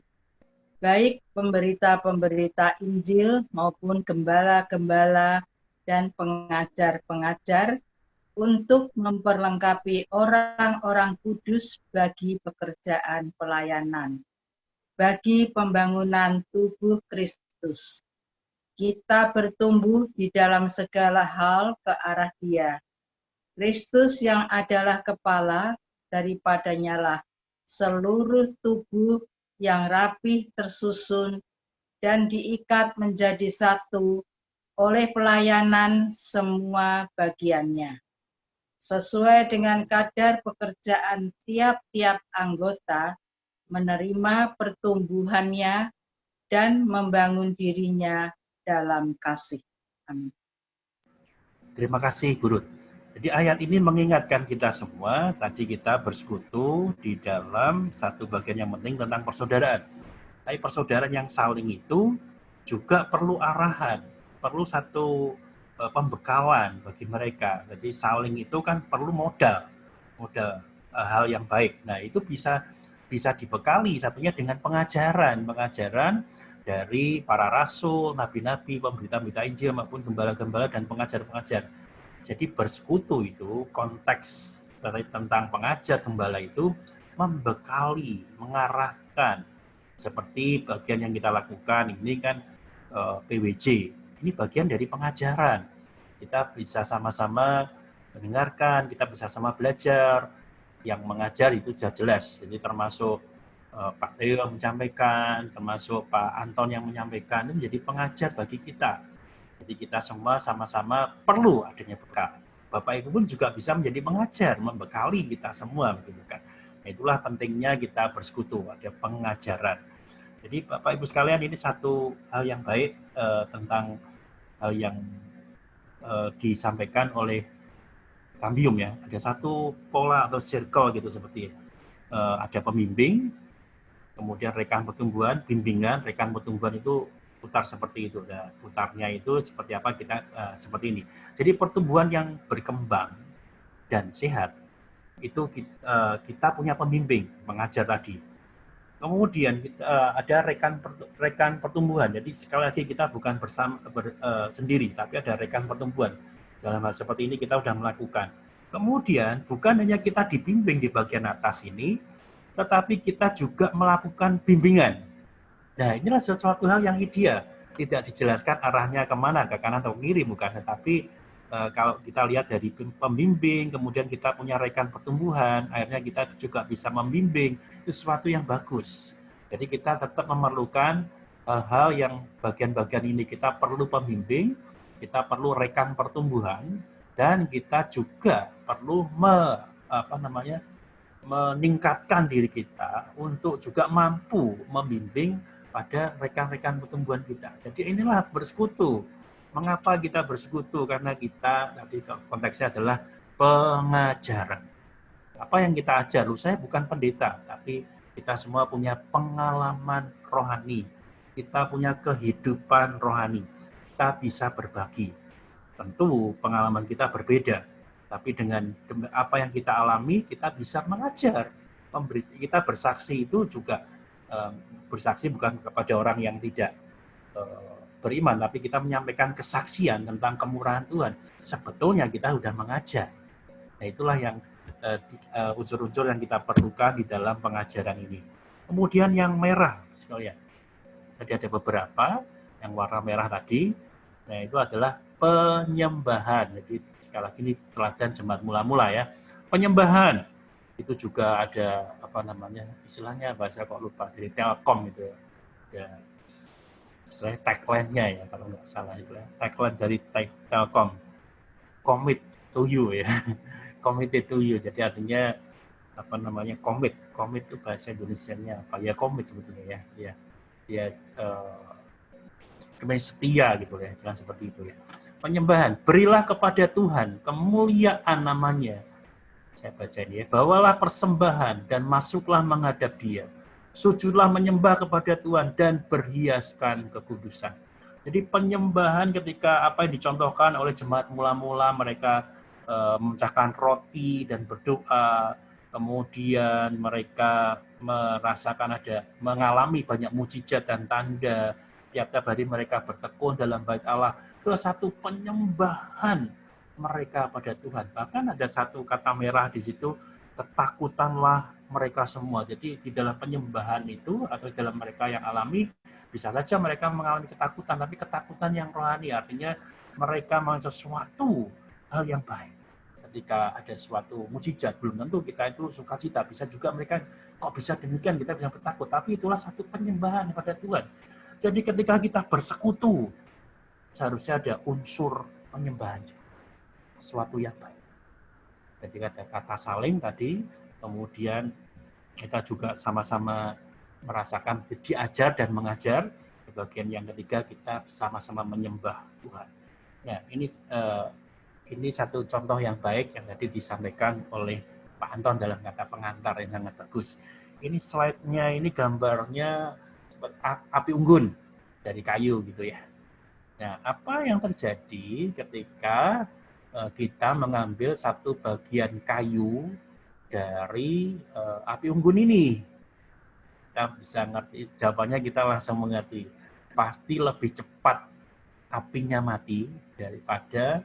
baik pemberita-pemberita Injil maupun gembala-gembala dan pengajar-pengajar untuk memperlengkapi orang-orang kudus bagi pekerjaan pelayanan, bagi pembangunan tubuh Kristus. Kita bertumbuh di dalam segala hal ke arah Dia. Kristus yang adalah kepala, daripadanya lah seluruh tubuh yang rapih tersusun dan diikat menjadi satu oleh pelayanan semua bagiannya, sesuai dengan kadar pekerjaan tiap-tiap anggota, menerima pertumbuhannya dan membangun dirinya dalam kasih. Amin. Terima kasih, Guru. Jadi ayat ini mengingatkan kita semua, tadi kita bersekutu di dalam satu bagian yang penting tentang persaudaraan. Tapi persaudaraan yang saling itu juga perlu arahan, perlu satu pembekalan bagi mereka. Jadi saling itu kan perlu modal hal yang baik. Nah, itu bisa dibekali satunya dengan pengajaran dari para rasul, nabi-nabi, pemberita-pemberita Injil maupun gembala-gembala dan pengajar-pengajar. Jadi bersekutu itu konteks tentang pengajar gembala itu membekali, mengarahkan seperti bagian yang kita lakukan ini kan PWJ. Ini bagian dari pengajaran. Kita bisa sama-sama mendengarkan, kita bisa sama belajar. Yang mengajar itu sudah jelas. Jadi termasuk Pak Theo yang menyampaikan, termasuk Pak Anton yang menyampaikan, itu menjadi pengajar bagi kita. Jadi kita semua sama-sama perlu adanya bekal. Bapak Ibu pun juga bisa menjadi pengajar, membekali kita semua, begitu kan. Nah, itulah pentingnya kita bersekutu, ada pengajaran. Jadi Bapak Ibu sekalian, ini satu hal yang baik tentang hal yang disampaikan oleh Cambium ya. Ada satu pola atau circle gitu seperti ada pembimbing, kemudian rekan pertumbuhan, bimbingan, rekan pertumbuhan itu putar seperti itu. Nah, putarnya itu seperti apa kita seperti ini. Jadi pertumbuhan yang berkembang dan sehat itu kita punya pembimbing, mengajar tadi. Kemudian ada rekan pertumbuhan. Jadi sekali lagi kita bukan sendiri, tapi ada rekan pertumbuhan. Dalam hal seperti ini kita sudah melakukan. Kemudian bukan hanya kita dibimbing di bagian atas ini, tetapi kita juga melakukan bimbingan. Nah, inilah sesuatu hal yang ideal. Tidak dijelaskan arahnya kemana, ke kanan atau kiri, bukan. Tetapi kalau kita lihat dari pembimbing, kemudian kita punya rekan pertumbuhan, akhirnya kita juga bisa membimbing, itu sesuatu yang bagus. Jadi kita tetap memerlukan hal-hal yang bagian-bagian ini. Kita perlu pembimbing, kita perlu rekan pertumbuhan, dan kita juga perlu meningkatkan diri kita untuk juga mampu membimbing pada rekan-rekan pertumbuhan kita. Jadi inilah bersekutu. Mengapa kita bersekutu? Karena kita, tadi konteksnya adalah pengajaran. Apa yang kita ajar? Saya bukan pendeta, tapi kita semua punya pengalaman rohani. Kita punya kehidupan rohani. Kita bisa berbagi. Tentu pengalaman kita berbeda, tapi dengan apa yang kita alami, kita bisa mengajar. Kita bersaksi itu juga bersaksi bukan kepada orang yang tidak beriman, tapi kita menyampaikan kesaksian tentang kemurahan Tuhan. Sebetulnya kita sudah mengajar. Nah, itulah yang unsur-unsur yang kita perlukan di dalam pengajaran ini. Kemudian yang merah, sekalian. Tadi ada beberapa yang warna merah tadi. Nah, itu adalah penyembahan. Jadi sekali lagi ini teladan jemaat mula-mula ya. Penyembahan itu juga ada istilahnya bahasa kok lupa, dari Telkom gitu ya. Ya, istilahnya tagline-nya ya kalau nggak salah, istilahnya tagline dari Telkom, commit to you ya. Committed to you. Jadi artinya commit itu bahasa Indonesianya apa ya, commit sebetulnya ya. Ya setia gitu ya, jangan seperti itu ya. Penyembahan, berilah kepada Tuhan kemuliaan namanya. Saya baca ini ya, bawalah persembahan dan masuklah menghadap Dia. Sujudlah menyembah kepada Tuhan dan berhiaskan kekudusan. Jadi penyembahan ketika apa yang dicontohkan oleh jemaat mula-mula, mereka memecahkan roti dan berdoa, kemudian mereka merasakan mengalami banyak mukjizat dan tanda. Tiap-tiap hari mereka bertekun dalam bait Allah. Itulah satu penyembahan mereka pada Tuhan. Bahkan ada satu kata merah di situ, ketakutanlah mereka semua. Jadi di dalam penyembahan itu atau dalam mereka yang alami, bisa saja mereka mengalami ketakutan, tapi ketakutan yang rohani, artinya mereka melakukan sesuatu hal yang baik. Ketika ada suatu mukjizat, belum tentu kita itu sukacita, bisa juga mereka kok bisa demikian, kita bisa bertakut, tapi itulah satu penyembahan kepada Tuhan. Jadi ketika kita bersekutu seharusnya ada unsur penyembahan juga. Sesuatu yang baik. Jadi ada kata saling tadi, kemudian kita juga sama-sama merasakan diajar dan mengajar. Di bagian yang ketiga kita sama-sama menyembah Tuhan. Ya, ini satu contoh yang baik yang tadi disampaikan oleh Pak Anton dalam kata pengantar yang sangat bagus. Ini slide-nya, ini gambarnya api unggun dari kayu gitu ya. Nah, apa yang terjadi ketika kita mengambil satu bagian kayu dari api unggun ini? Kita bisa ngerti, jawabannya kita langsung mengerti. Pasti lebih cepat apinya mati daripada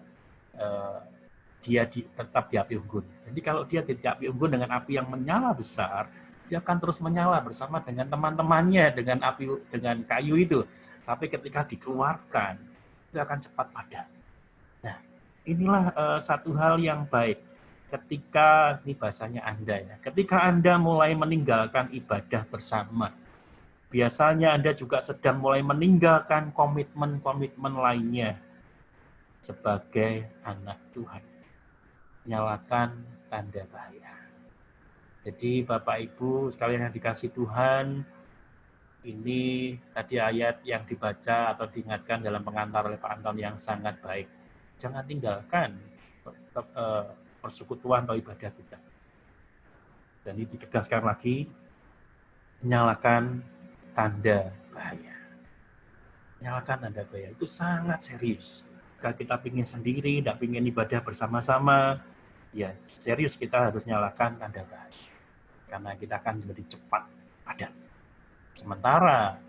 dia tetap di api unggun. Jadi kalau dia di api unggun dengan api yang menyala besar, dia akan terus menyala bersama dengan teman-temannya dengan kayu itu. Tapi ketika dikeluarkan, itu akan cepat padam. Nah, inilah satu hal yang baik. Ketika, ini bahasanya Anda ya, ketika Anda mulai meninggalkan ibadah bersama, biasanya Anda juga sedang mulai meninggalkan komitmen-komitmen lainnya sebagai anak Tuhan. Nyalakan tanda bahaya. Jadi Bapak Ibu sekalian yang dikasih Tuhan, ini tadi ayat yang dibaca atau diingatkan dalam pengantar oleh Pak Anton yang sangat baik. Jangan tinggalkan persekutuan atau ibadah kita. Dan ini ditegaskan lagi, nyalakan tanda bahaya. Nyalakan tanda bahaya itu sangat serius. Jika kita ingin sendiri, tidak ingin ibadah bersama-sama, ya serius kita harus nyalakan tanda bahaya. Karena kita akan menjadi cepat padam. Sementara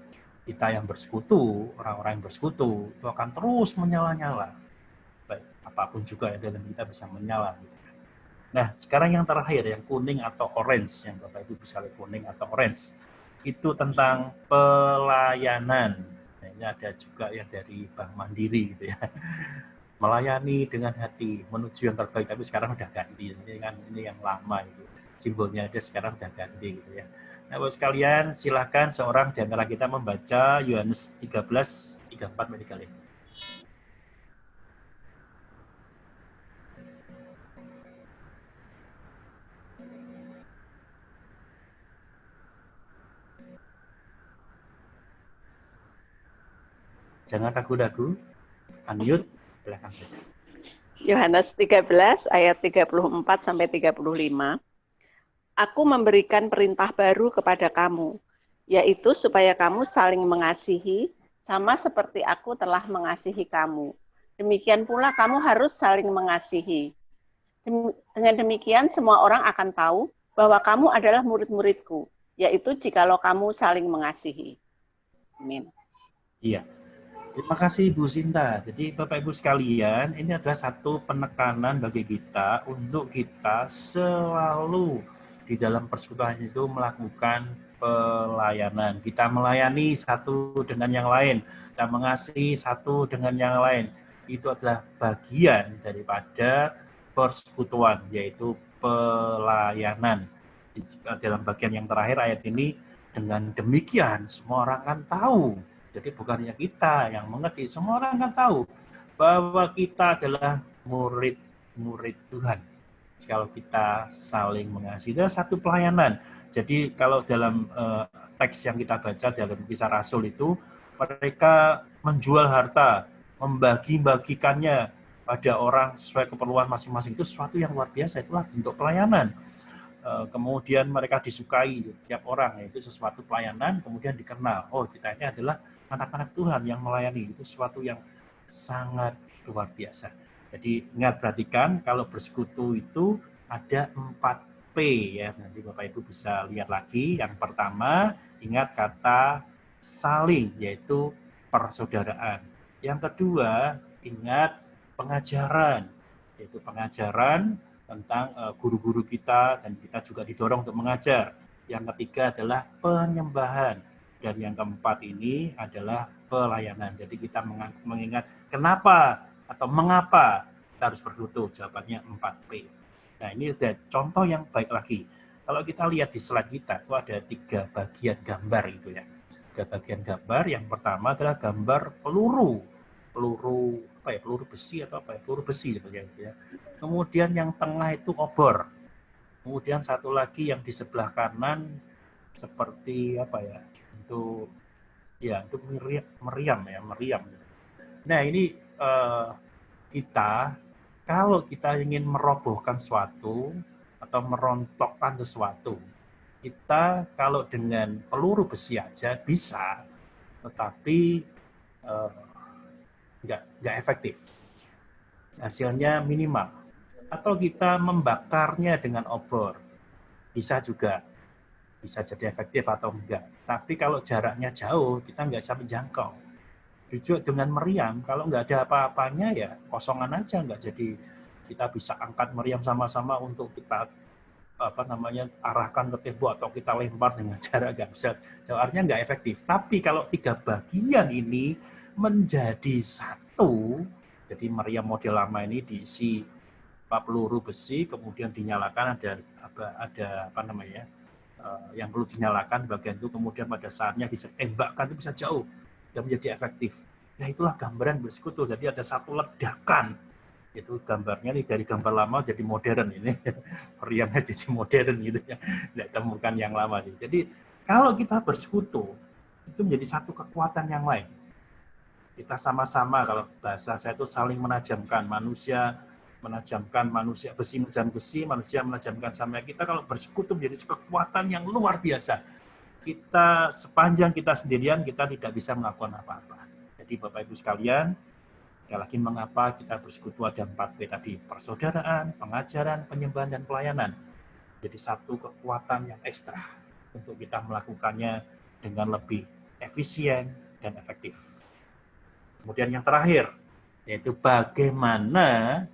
kita yang bersekutu, orang-orang yang bersekutu, itu akan terus menyala-nyala. Baik, apapun juga ya, dalam kita bisa menyala. Nah, sekarang yang terakhir, yang kuning atau orange, yang Bapak Ibu bisa lihat kuning atau orange, itu tentang pelayanan. Nah, ini ada juga yang dari Bank Mandiri gitu ya. Melayani dengan hati, menuju yang terbaik, tapi sekarang udah ganti. Ini yang lama itu. Simbolnya ada sekarang udah ganti gitu ya. Nah, Bapak sekalian, silakan seorang di antara kita membaca Yohanes 13, 34-35. Jangan ragu-ragu, unmute, silakan baca. Yohanes 13 ayat 34 sampai 35. Aku memberikan perintah baru kepada kamu, yaitu supaya kamu saling mengasihi, sama seperti aku telah mengasihi kamu. Demikian pula kamu harus saling mengasihi. Dengan demikian semua orang akan tahu bahwa kamu adalah murid-muridku, yaitu jikalau kamu saling mengasihi. Amin. Iya. Terima kasih Bu Sinta. Jadi Bapak Ibu sekalian, ini adalah satu penekanan bagi kita untuk kita selalu di dalam persekutuan itu melakukan pelayanan. Kita melayani satu dengan yang lain, kita mengasihi satu dengan yang lain. Itu adalah bagian daripada persekutuan, yaitu pelayanan. Di dalam bagian yang terakhir ayat ini, dengan demikian semua orang akan tahu. Jadi bukannya kita yang mengerti, semua orang akan tahu bahwa kita adalah murid-murid Tuhan. Kalau kita saling mengasihi, itu satu pelayanan. Jadi kalau dalam teks yang kita baca dalam Kisah Rasul itu, mereka menjual harta, membagi-bagikannya pada orang sesuai keperluan masing-masing. Itu sesuatu yang luar biasa, itulah bentuk pelayanan. Kemudian mereka disukai tiap orang, itu sesuatu pelayanan, kemudian dikenal. Oh, kita ini adalah anak-anak Tuhan yang melayani, itu sesuatu yang sangat luar biasa. Jadi ingat, perhatikan kalau bersekutu itu ada 4P ya. Nanti Bapak Ibu bisa lihat lagi. Yang pertama, ingat kata saling, yaitu persaudaraan. Yang kedua, ingat pengajaran, yaitu pengajaran tentang guru-guru kita, dan kita juga didorong untuk mengajar. Yang ketiga adalah penyembahan. Dan yang keempat ini adalah pelayanan. Jadi kita mengingat kenapa atau mengapa kita harus bersekutu. Jawabannya 4P. Nah, ini ada contoh yang baik lagi. Kalau kita lihat di slide kita, itu ada 3 bagian gambar itu ya. 3 bagian gambar. Yang pertama adalah gambar peluru. peluru peluru besi atau peluru besi seperti ya. Kemudian yang tengah itu obor. Kemudian satu lagi yang di sebelah kanan seperti itu meriam. Nah, ini kita kalau kita ingin merobohkan sesuatu atau merontokkan sesuatu, kita kalau dengan peluru besi aja bisa, tetapi nggak efektif. Hasilnya minimal. Atau kita membakarnya dengan obor, bisa juga. Bisa jadi efektif atau enggak. Tapi kalau jaraknya jauh, kita nggak bisa menjangkau. Jujur dengan meriam, kalau nggak ada apa-apanya ya kosongan aja, nggak jadi kita bisa angkat meriam sama-sama untuk kita arahkan ke tembok atau kita lempar dengan jarak nggak bisa. Artinya nggak efektif. Tapi kalau 3 bagian ini menjadi satu, jadi meriam model lama ini diisi peluru besi, kemudian dinyalakan ada yang perlu dinyalakan bagian itu, kemudian pada saatnya ditembakkan itu bisa jauh dan menjadi efektif. Nah, itulah gambaran bersekutu. Jadi ada satu ledakan. Itu gambarnya nih dari gambar lama jadi modern ini. Meriamnya jadi modern gitu ya. Tidak temukan yang lama. Jadi kalau kita bersekutu itu menjadi satu kekuatan yang lain. Kita sama-sama, kalau bahasa saya itu saling menajamkan, manusia menajamkan manusia, besi menajam besi, manusia menajamkan sama kita. Kalau bersekutu menjadi kekuatan yang luar biasa. Kita sepanjang kita sendirian, kita tidak bisa melakukan apa-apa. Jadi Bapak Ibu sekalian, sekali lagi mengapa kita bersekutu ada 4P tadi, persaudaraan, pengajaran, penyembahan, dan pelayanan. Jadi satu kekuatan yang ekstra untuk kita melakukannya dengan lebih efisien dan efektif. Kemudian yang terakhir, yaitu bagaimana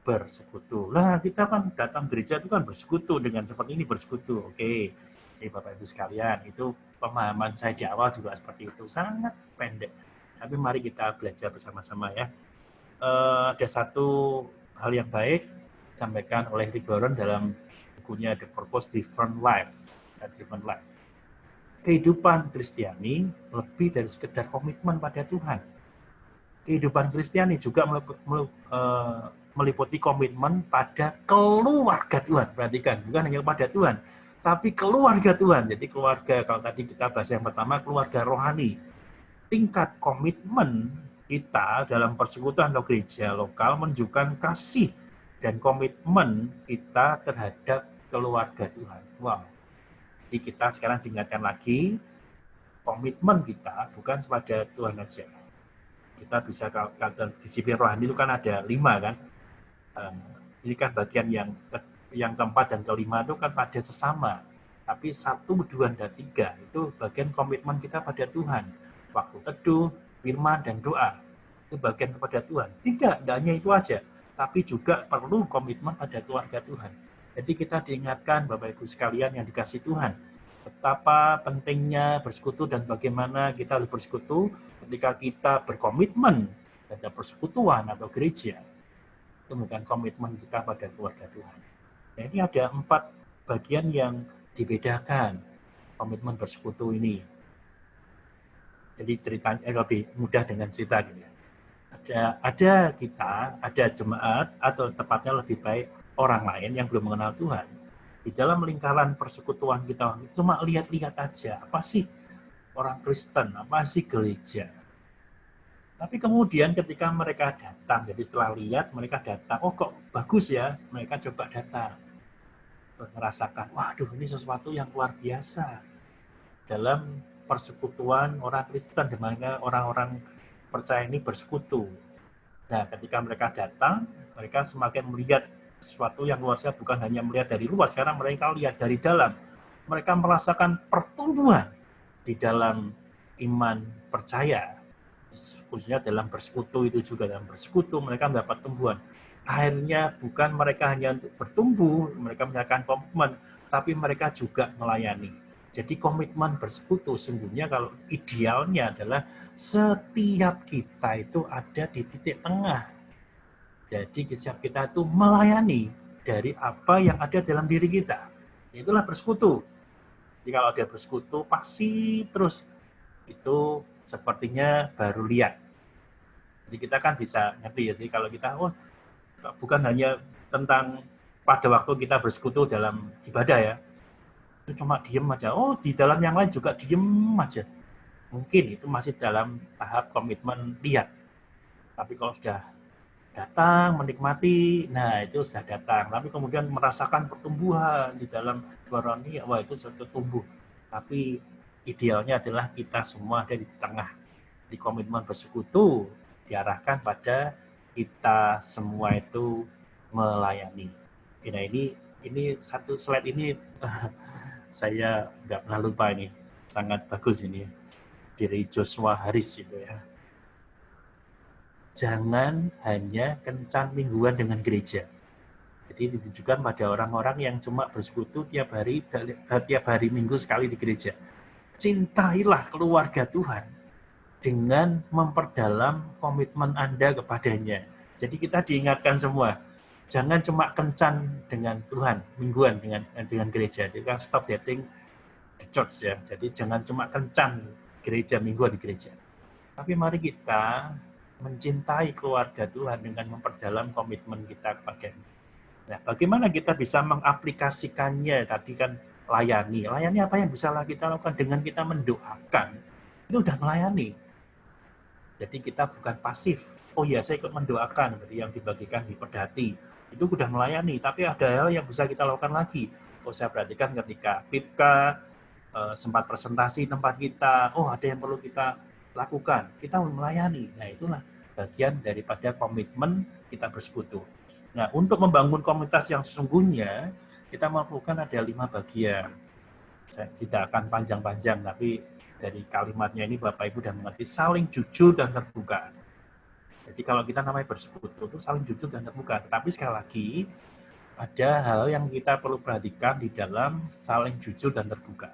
bersekutu. Lah, kita kan datang gereja itu kan bersekutu dengan seperti ini, bersekutu. Oke, jadi Bapak Ibu sekalian, itu pemahaman saya di awal juga seperti itu, sangat pendek. Tapi mari kita belajar bersama-sama ya. Ada satu hal yang baik disampaikan oleh Rick Warren dalam bukunya The Purpose Driven Life. Kehidupan Kristiani lebih dari sekedar komitmen pada Tuhan. Kehidupan Kristiani juga meliputi komitmen pada keluarga Tuhan. Perhatikan, bukan hanya pada Tuhan, tapi keluarga Tuhan. Jadi keluarga, kalau tadi kita bahas yang pertama, keluarga rohani. Tingkat komitmen kita dalam persekutuan atau gereja lokal menunjukkan kasih dan komitmen kita terhadap keluarga Tuhan. Wow. Jadi kita sekarang diingatkan lagi, komitmen kita bukan kepada Tuhan saja. Kita bisa, kalau disiplin rohani itu kan ada 5 kan. Ini kan bagian yang keempat dan kelima itu kan pada sesama. Tapi 1, 2, dan 3 itu bagian komitmen kita pada Tuhan. Waktu teduh, firman, dan doa. Itu bagian kepada Tuhan. Tidak hanya itu aja. Tapi juga perlu komitmen pada keluarga Tuhan. Jadi kita diingatkan Bapak Ibu sekalian yang dikasihi Tuhan. Betapa pentingnya bersekutu dan bagaimana kita harus bersekutu ketika kita berkomitmen pada persekutuan atau gereja. Itu bukan komitmen kita pada keluarga Tuhan. Nah, ini ada 4 bagian yang dibedakan komitmen bersekutu ini. Jadi ceritanya lebih mudah dengan cerita gitu ya. Ada jemaat atau tepatnya lebih baik orang lain yang belum mengenal Tuhan. Di dalam lingkaran persekutuan kita cuma lihat-lihat aja, apa sih orang Kristen, apa sih gereja. Tapi kemudian ketika mereka datang, jadi setelah lihat mereka datang, oh kok bagus ya, mereka coba datang. Merasakan, waduh ini sesuatu yang luar biasa. Dalam persekutuan orang Kristen, di mana orang-orang percaya ini bersekutu. Nah, ketika mereka datang, mereka semakin melihat sesuatu yang luar biasa, bukan hanya melihat dari luar, sekarang mereka lihat dari dalam. Mereka merasakan pertumbuhan di dalam iman percaya. Khususnya dalam bersekutu itu juga, dalam bersekutu mereka mendapat tumbuhan. Akhirnya bukan mereka hanya untuk bertumbuh, mereka menyatakan komitmen, tapi mereka juga melayani. Jadi komitmen bersekutu sungguhnya kalau idealnya adalah setiap kita itu ada di titik tengah. Jadi setiap kita itu melayani dari apa yang ada dalam diri kita. Itulah bersekutu. Jadi kalau ada bersekutu pasti terus itu sepertinya baru lihat. Jadi kita kan bisa ngerti ya. Jadi kalau kita, oh bukan hanya tentang pada waktu kita bersekutu dalam ibadah ya, itu cuma diem aja. Oh di dalam yang lain juga diem aja. Mungkin itu masih dalam tahap komitmen lihat. Tapi kalau sudah datang, menikmati, nah itu sudah datang. Tapi kemudian merasakan pertumbuhan di dalam rohani, wah itu suatu tumbuh. Tapi idealnya adalah kita semua ada di tengah, di komitmen bersekutu, diarahkan pada kita semua itu melayani. Nah ini satu slide ini saya nggak pernah lupa ini, sangat bagus ini dari Joshua Harris itu ya. Jangan hanya kencan mingguan dengan gereja. Jadi ditujukan pada orang-orang yang cuma bersekutu tiap hari Minggu sekali di gereja. Cintailah keluarga Tuhan dengan memperdalam komitmen Anda kepadanya. Jadi kita diingatkan semua, jangan cuma kencan dengan Tuhan, mingguan dengan gereja. Jadi kan stop dating the church ya. Jadi jangan cuma kencan gereja, mingguan di gereja. Tapi mari kita mencintai keluarga Tuhan dengan memperdalam komitmen kita kepadanya. Nah, bagaimana kita bisa mengaplikasikannya? Tadi kan layani. Layani apa yang bisa kita lakukan dengan kita mendoakan? Itu udah melayani. Jadi kita bukan pasif. Oh iya, saya ikut mendoakan, seperti yang dibagikan di Pedati. Itu udah melayani, tapi ada hal yang bisa kita lakukan lagi. Oh, saya perhatikan ketika PIPKA sempat presentasi tempat kita, oh ada yang perlu kita lakukan. Kita melayani. Nah, itulah bagian daripada komitmen kita bersekutu. Nah, untuk membangun komunitas yang sesungguhnya, kita melakukan ada 5 bagian. Saya tidak akan panjang-panjang, tapi dari kalimatnya ini Bapak Ibu sudah mengerti, saling jujur dan terbuka. Jadi kalau kita namanya bersekutu itu saling jujur dan terbuka. Tetapi sekali lagi, ada hal yang kita perlu perhatikan di dalam saling jujur dan terbuka.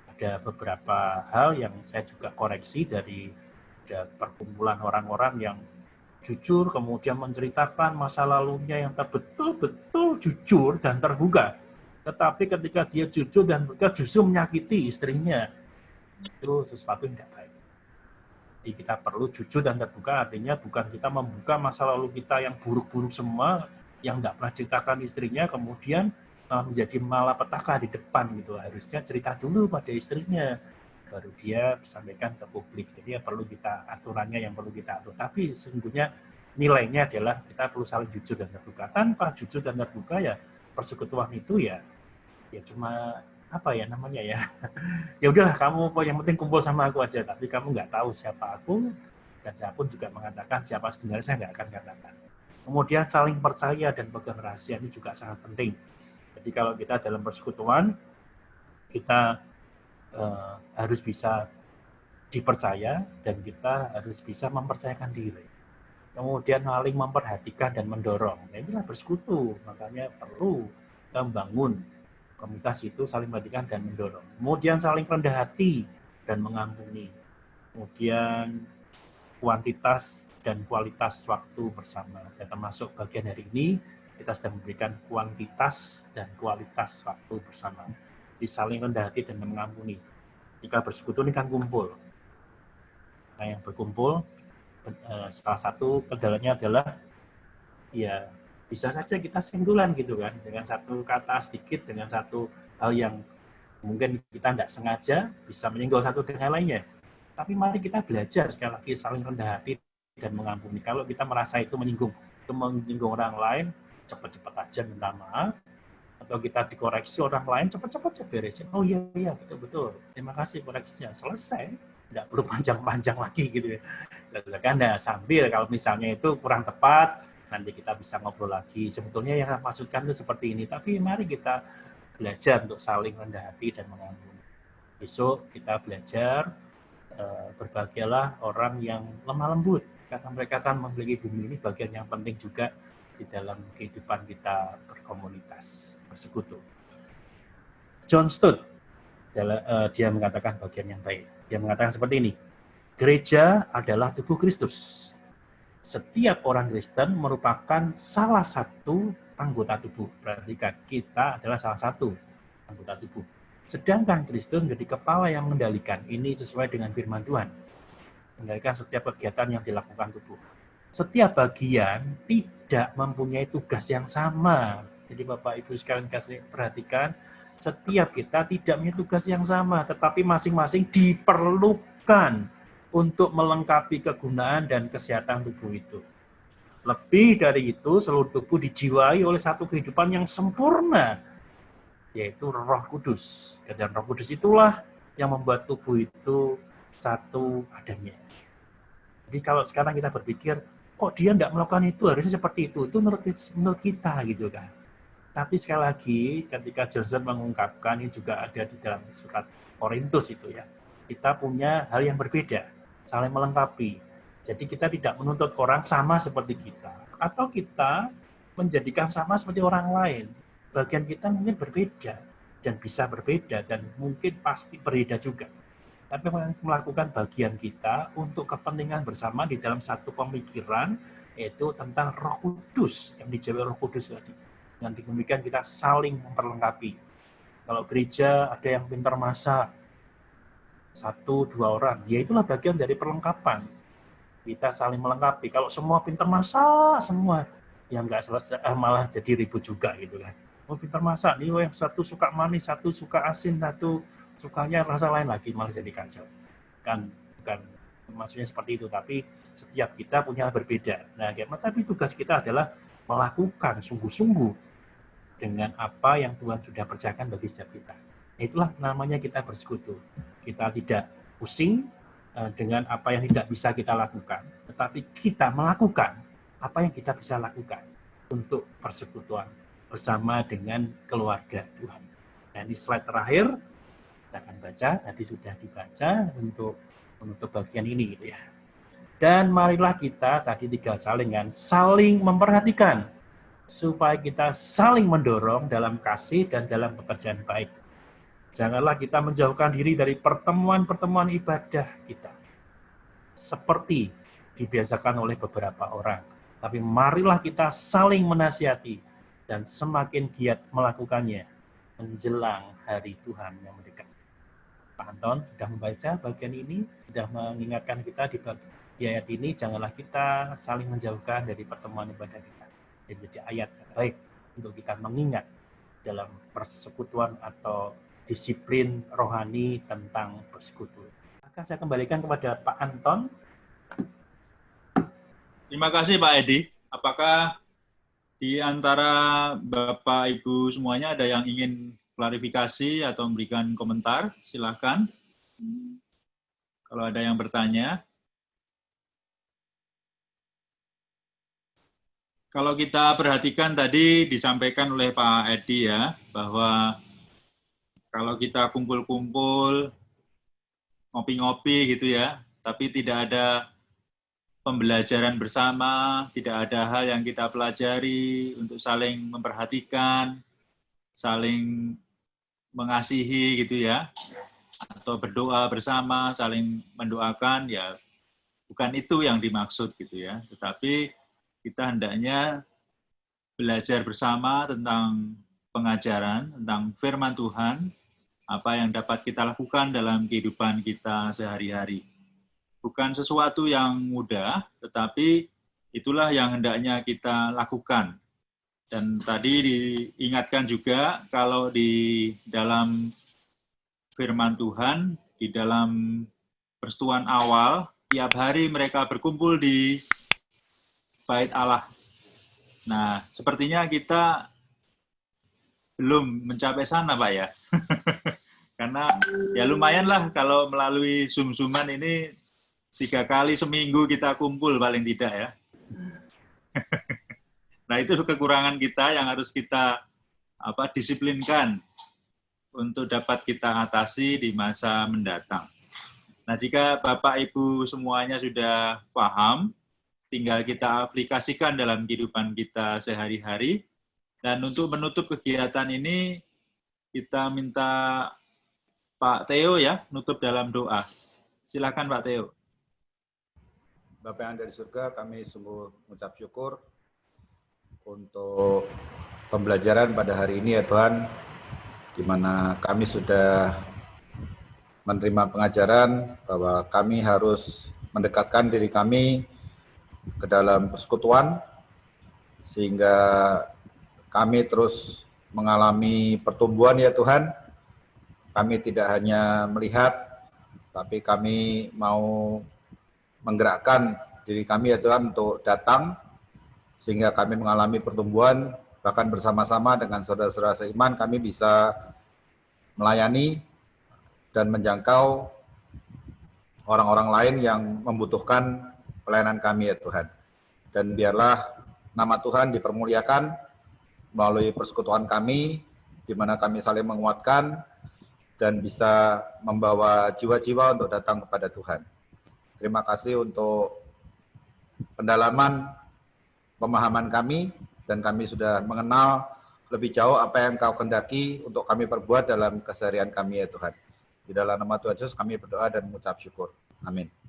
Ada beberapa hal yang saya juga koreksi dari perkumpulan orang-orang yang jujur, kemudian menceritakan masa lalunya yang betul-betul jujur dan terbuka. Tetapi ketika dia jujur dan terbuka justru menyakiti istrinya. Itu sesuatu yang tidak baik. Jadi kita perlu jujur dan terbuka, artinya bukan kita membuka masa lalu kita yang buruk-buruk semua, yang tidak pernah ceritakan istrinya, kemudian malah menjadi malapetaka di depan gitu. Harusnya cerita dulu pada istrinya, baru dia sampaikan ke publik. Jadi ya perlu kita aturannya yang perlu kita atur. Tapi sesungguhnya nilainya adalah kita perlu saling jujur dan terbuka. Tanpa jujur dan terbuka ya persekutuan itu ya cuma apa ya namanya ya. Ya udahlah kamu yang penting kumpul sama aku aja. Tapi kamu nggak tahu siapa aku dan saya pun juga mengatakan siapa sebenarnya saya nggak akan katakan. Kemudian saling percaya dan pegang rahasia ini juga sangat penting. Jadi kalau kita dalam persekutuan kita harus bisa dipercaya dan kita harus bisa mempercayakan diri. Kemudian saling memperhatikan dan mendorong. Nah, inilah bersekutu. Makanya perlu kita membangun komunitas itu saling memperhatikan dan mendorong. Kemudian saling rendah hati dan mengampuni. Kemudian kuantitas dan kualitas waktu bersama. Dan termasuk bagian hari ini kita sedang memberikan kuantitas dan kualitas waktu bersama. Di saling rendah hati dan mengampuni. Jika bersekutu ini kan kumpul. Nah, yang berkumpul salah satu kendalanya adalah ya bisa saja kita senggolan gitu kan, dengan satu kata sedikit, dengan satu hal yang mungkin kita tidak sengaja bisa menyinggol satu dengan lainnya. Tapi mari kita belajar sekali lagi saling rendah hati dan mengampuni. Kalau kita merasa itu menyinggung orang lain, cepat-cepat aja minta maaf. Atau kita dikoreksi orang lain, cepat-cepat beresin. Oh iya, betul-betul. Terima kasih koreksinya. Selesai. Tidak perlu panjang-panjang lagi gitu ya. Nah, sambil kalau misalnya itu kurang tepat, nanti kita bisa ngobrol lagi. Sebetulnya yang saya maksudkan itu seperti ini. Tapi mari kita belajar untuk saling rendah hati dan mengampuni. Besok kita belajar berbahagialah orang yang lemah lembut. Karena mereka kan memiliki bumi ini bagian yang penting juga di dalam kehidupan kita berkomunitas, bersekutu. John Stott, dia mengatakan bagian yang baik. Dia mengatakan seperti ini, gereja adalah tubuh Kristus. Setiap orang Kristen merupakan salah satu anggota tubuh. Perhatikan, kita adalah salah satu anggota tubuh. Sedangkan Kristus menjadi kepala yang mengendalikan. Ini sesuai dengan firman Tuhan. mengendalikan setiap kegiatan yang dilakukan tubuh. Setiap bagian tidak mempunyai tugas yang sama. Jadi Bapak Ibu sekalian kasih perhatikan, setiap kita tidak punya tugas yang sama, tetapi masing-masing diperlukan untuk melengkapi kegunaan dan kesehatan tubuh itu. Lebih dari itu, seluruh tubuh dijiwai oleh satu kehidupan yang sempurna, yaitu Roh Kudus. Dan Roh Kudus itulah yang membuat tubuh itu satu adanya. Jadi kalau sekarang kita berpikir, kok dia tidak melakukan itu, harusnya seperti itu menurut kita gitu kan. Tapi sekali lagi, ketika Johnson mengungkapkan, ini juga ada di dalam surat Korintus itu ya, kita punya hal yang berbeda, saling melengkapi. Jadi kita tidak menuntut orang sama seperti kita, atau kita menjadikan sama seperti orang lain. Bagian kita mungkin berbeda, dan bisa berbeda, dan mungkin pasti berbeda juga. Tapi melakukan bagian kita untuk kepentingan bersama di dalam satu pemikiran, yaitu tentang Roh Kudus, yang dijawab Roh Kudus tadi. Dengan demikian kita saling memperlengkapi. Kalau gereja ada yang pintar masak, 1-2 orang, ya itulah bagian dari perlengkapan. Kita saling melengkapi. Kalau semua pintar masak semua, ya nggak selesai, malah jadi ribut juga gitu kan. Oh pintar masak, nih yang satu suka manis, satu suka asin, satu sukanya rasa lain lagi, malah jadi kacau. Bukan maksudnya seperti itu, tapi setiap kita punya berbeda. Nah, tapi tugas kita adalah melakukan sungguh-sungguh dengan apa yang Tuhan sudah percayakan bagi setiap kita. Itulah namanya kita bersekutu. Kita tidak pusing dengan apa yang tidak bisa kita lakukan, tetapi kita melakukan apa yang kita bisa lakukan untuk persekutuan bersama dengan keluarga Tuhan. Nah, ini slide terakhir, kita akan baca, tadi sudah dibaca untuk menutup bagian ini gitu ya. Dan marilah kita tadi 3 saling memperhatikan supaya kita saling mendorong dalam kasih dan dalam pekerjaan baik. Janganlah kita menjauhkan diri dari pertemuan-pertemuan ibadah kita seperti dibiasakan oleh beberapa orang. Tapi marilah kita saling menasihati dan semakin giat melakukannya menjelang hari Tuhan yang mendekat. Pak Anton sudah membaca bagian ini, sudah mengingatkan kita di ayat ini, janganlah kita saling menjauhkan dari pertemuan ibadah kita. Jadi ayat baik untuk kita mengingat dalam persekutuan atau disiplin rohani tentang persekutu. Akan saya kembalikan kepada Pak Anton. Terima kasih Pak Edi. Apakah di antara Bapak Ibu semuanya ada yang ingin klarifikasi atau memberikan komentar? Silakan. Kalau ada yang bertanya. Kalau kita perhatikan tadi disampaikan oleh Pak Edi ya, bahwa kalau kita kumpul-kumpul, ngopi-ngopi gitu ya, tapi tidak ada pembelajaran bersama, tidak ada hal yang kita pelajari untuk saling memperhatikan, saling mengasihi gitu ya, atau berdoa bersama, saling mendoakan, ya bukan itu yang dimaksud gitu ya, tetapi kita hendaknya belajar bersama tentang pengajaran, tentang firman Tuhan, apa yang dapat kita lakukan dalam kehidupan kita sehari-hari. Bukan sesuatu yang mudah, tetapi itulah yang hendaknya kita lakukan. Dan tadi diingatkan juga, kalau di dalam firman Tuhan, di dalam persekutuan awal, tiap hari mereka berkumpul di Bait Allah. Nah, sepertinya kita belum mencapai sana, Pak ya. Karena ya lumayan lah kalau melalui Zoom-Zooman ini 3 kali seminggu kita kumpul paling tidak ya. Nah, itu kekurangan kita yang harus kita disiplinkan untuk dapat kita atasi di masa mendatang. Nah, jika Bapak Ibu semuanya sudah paham, tinggal kita aplikasikan dalam kehidupan kita sehari-hari. Dan untuk menutup kegiatan ini, kita minta Pak Theo ya, nutup dalam doa. Silakan Pak Theo. Bapa yang ada di surga, kami sungguh mengucap syukur untuk pembelajaran pada hari ini ya Tuhan, di mana kami sudah menerima pengajaran bahwa kami harus mendekatkan diri kami ke dalam persekutuan, sehingga kami terus mengalami pertumbuhan ya Tuhan. Kami tidak hanya melihat, tapi kami mau menggerakkan diri kami ya Tuhan untuk datang, sehingga kami mengalami pertumbuhan, bahkan bersama-sama dengan saudara-saudara seiman kami bisa melayani dan menjangkau orang-orang lain yang membutuhkan pelayanan kami ya Tuhan. Dan biarlah nama Tuhan dipermuliakan melalui persekutuan kami, di mana kami saling menguatkan dan bisa membawa jiwa-jiwa untuk datang kepada Tuhan. Terima kasih untuk pendalaman pemahaman kami, dan kami sudah mengenal lebih jauh apa yang Kau kehendaki untuk kami perbuat dalam keseharian kami ya Tuhan. Di dalam nama Tuhan Yesus kami berdoa dan mengucap syukur. Amin.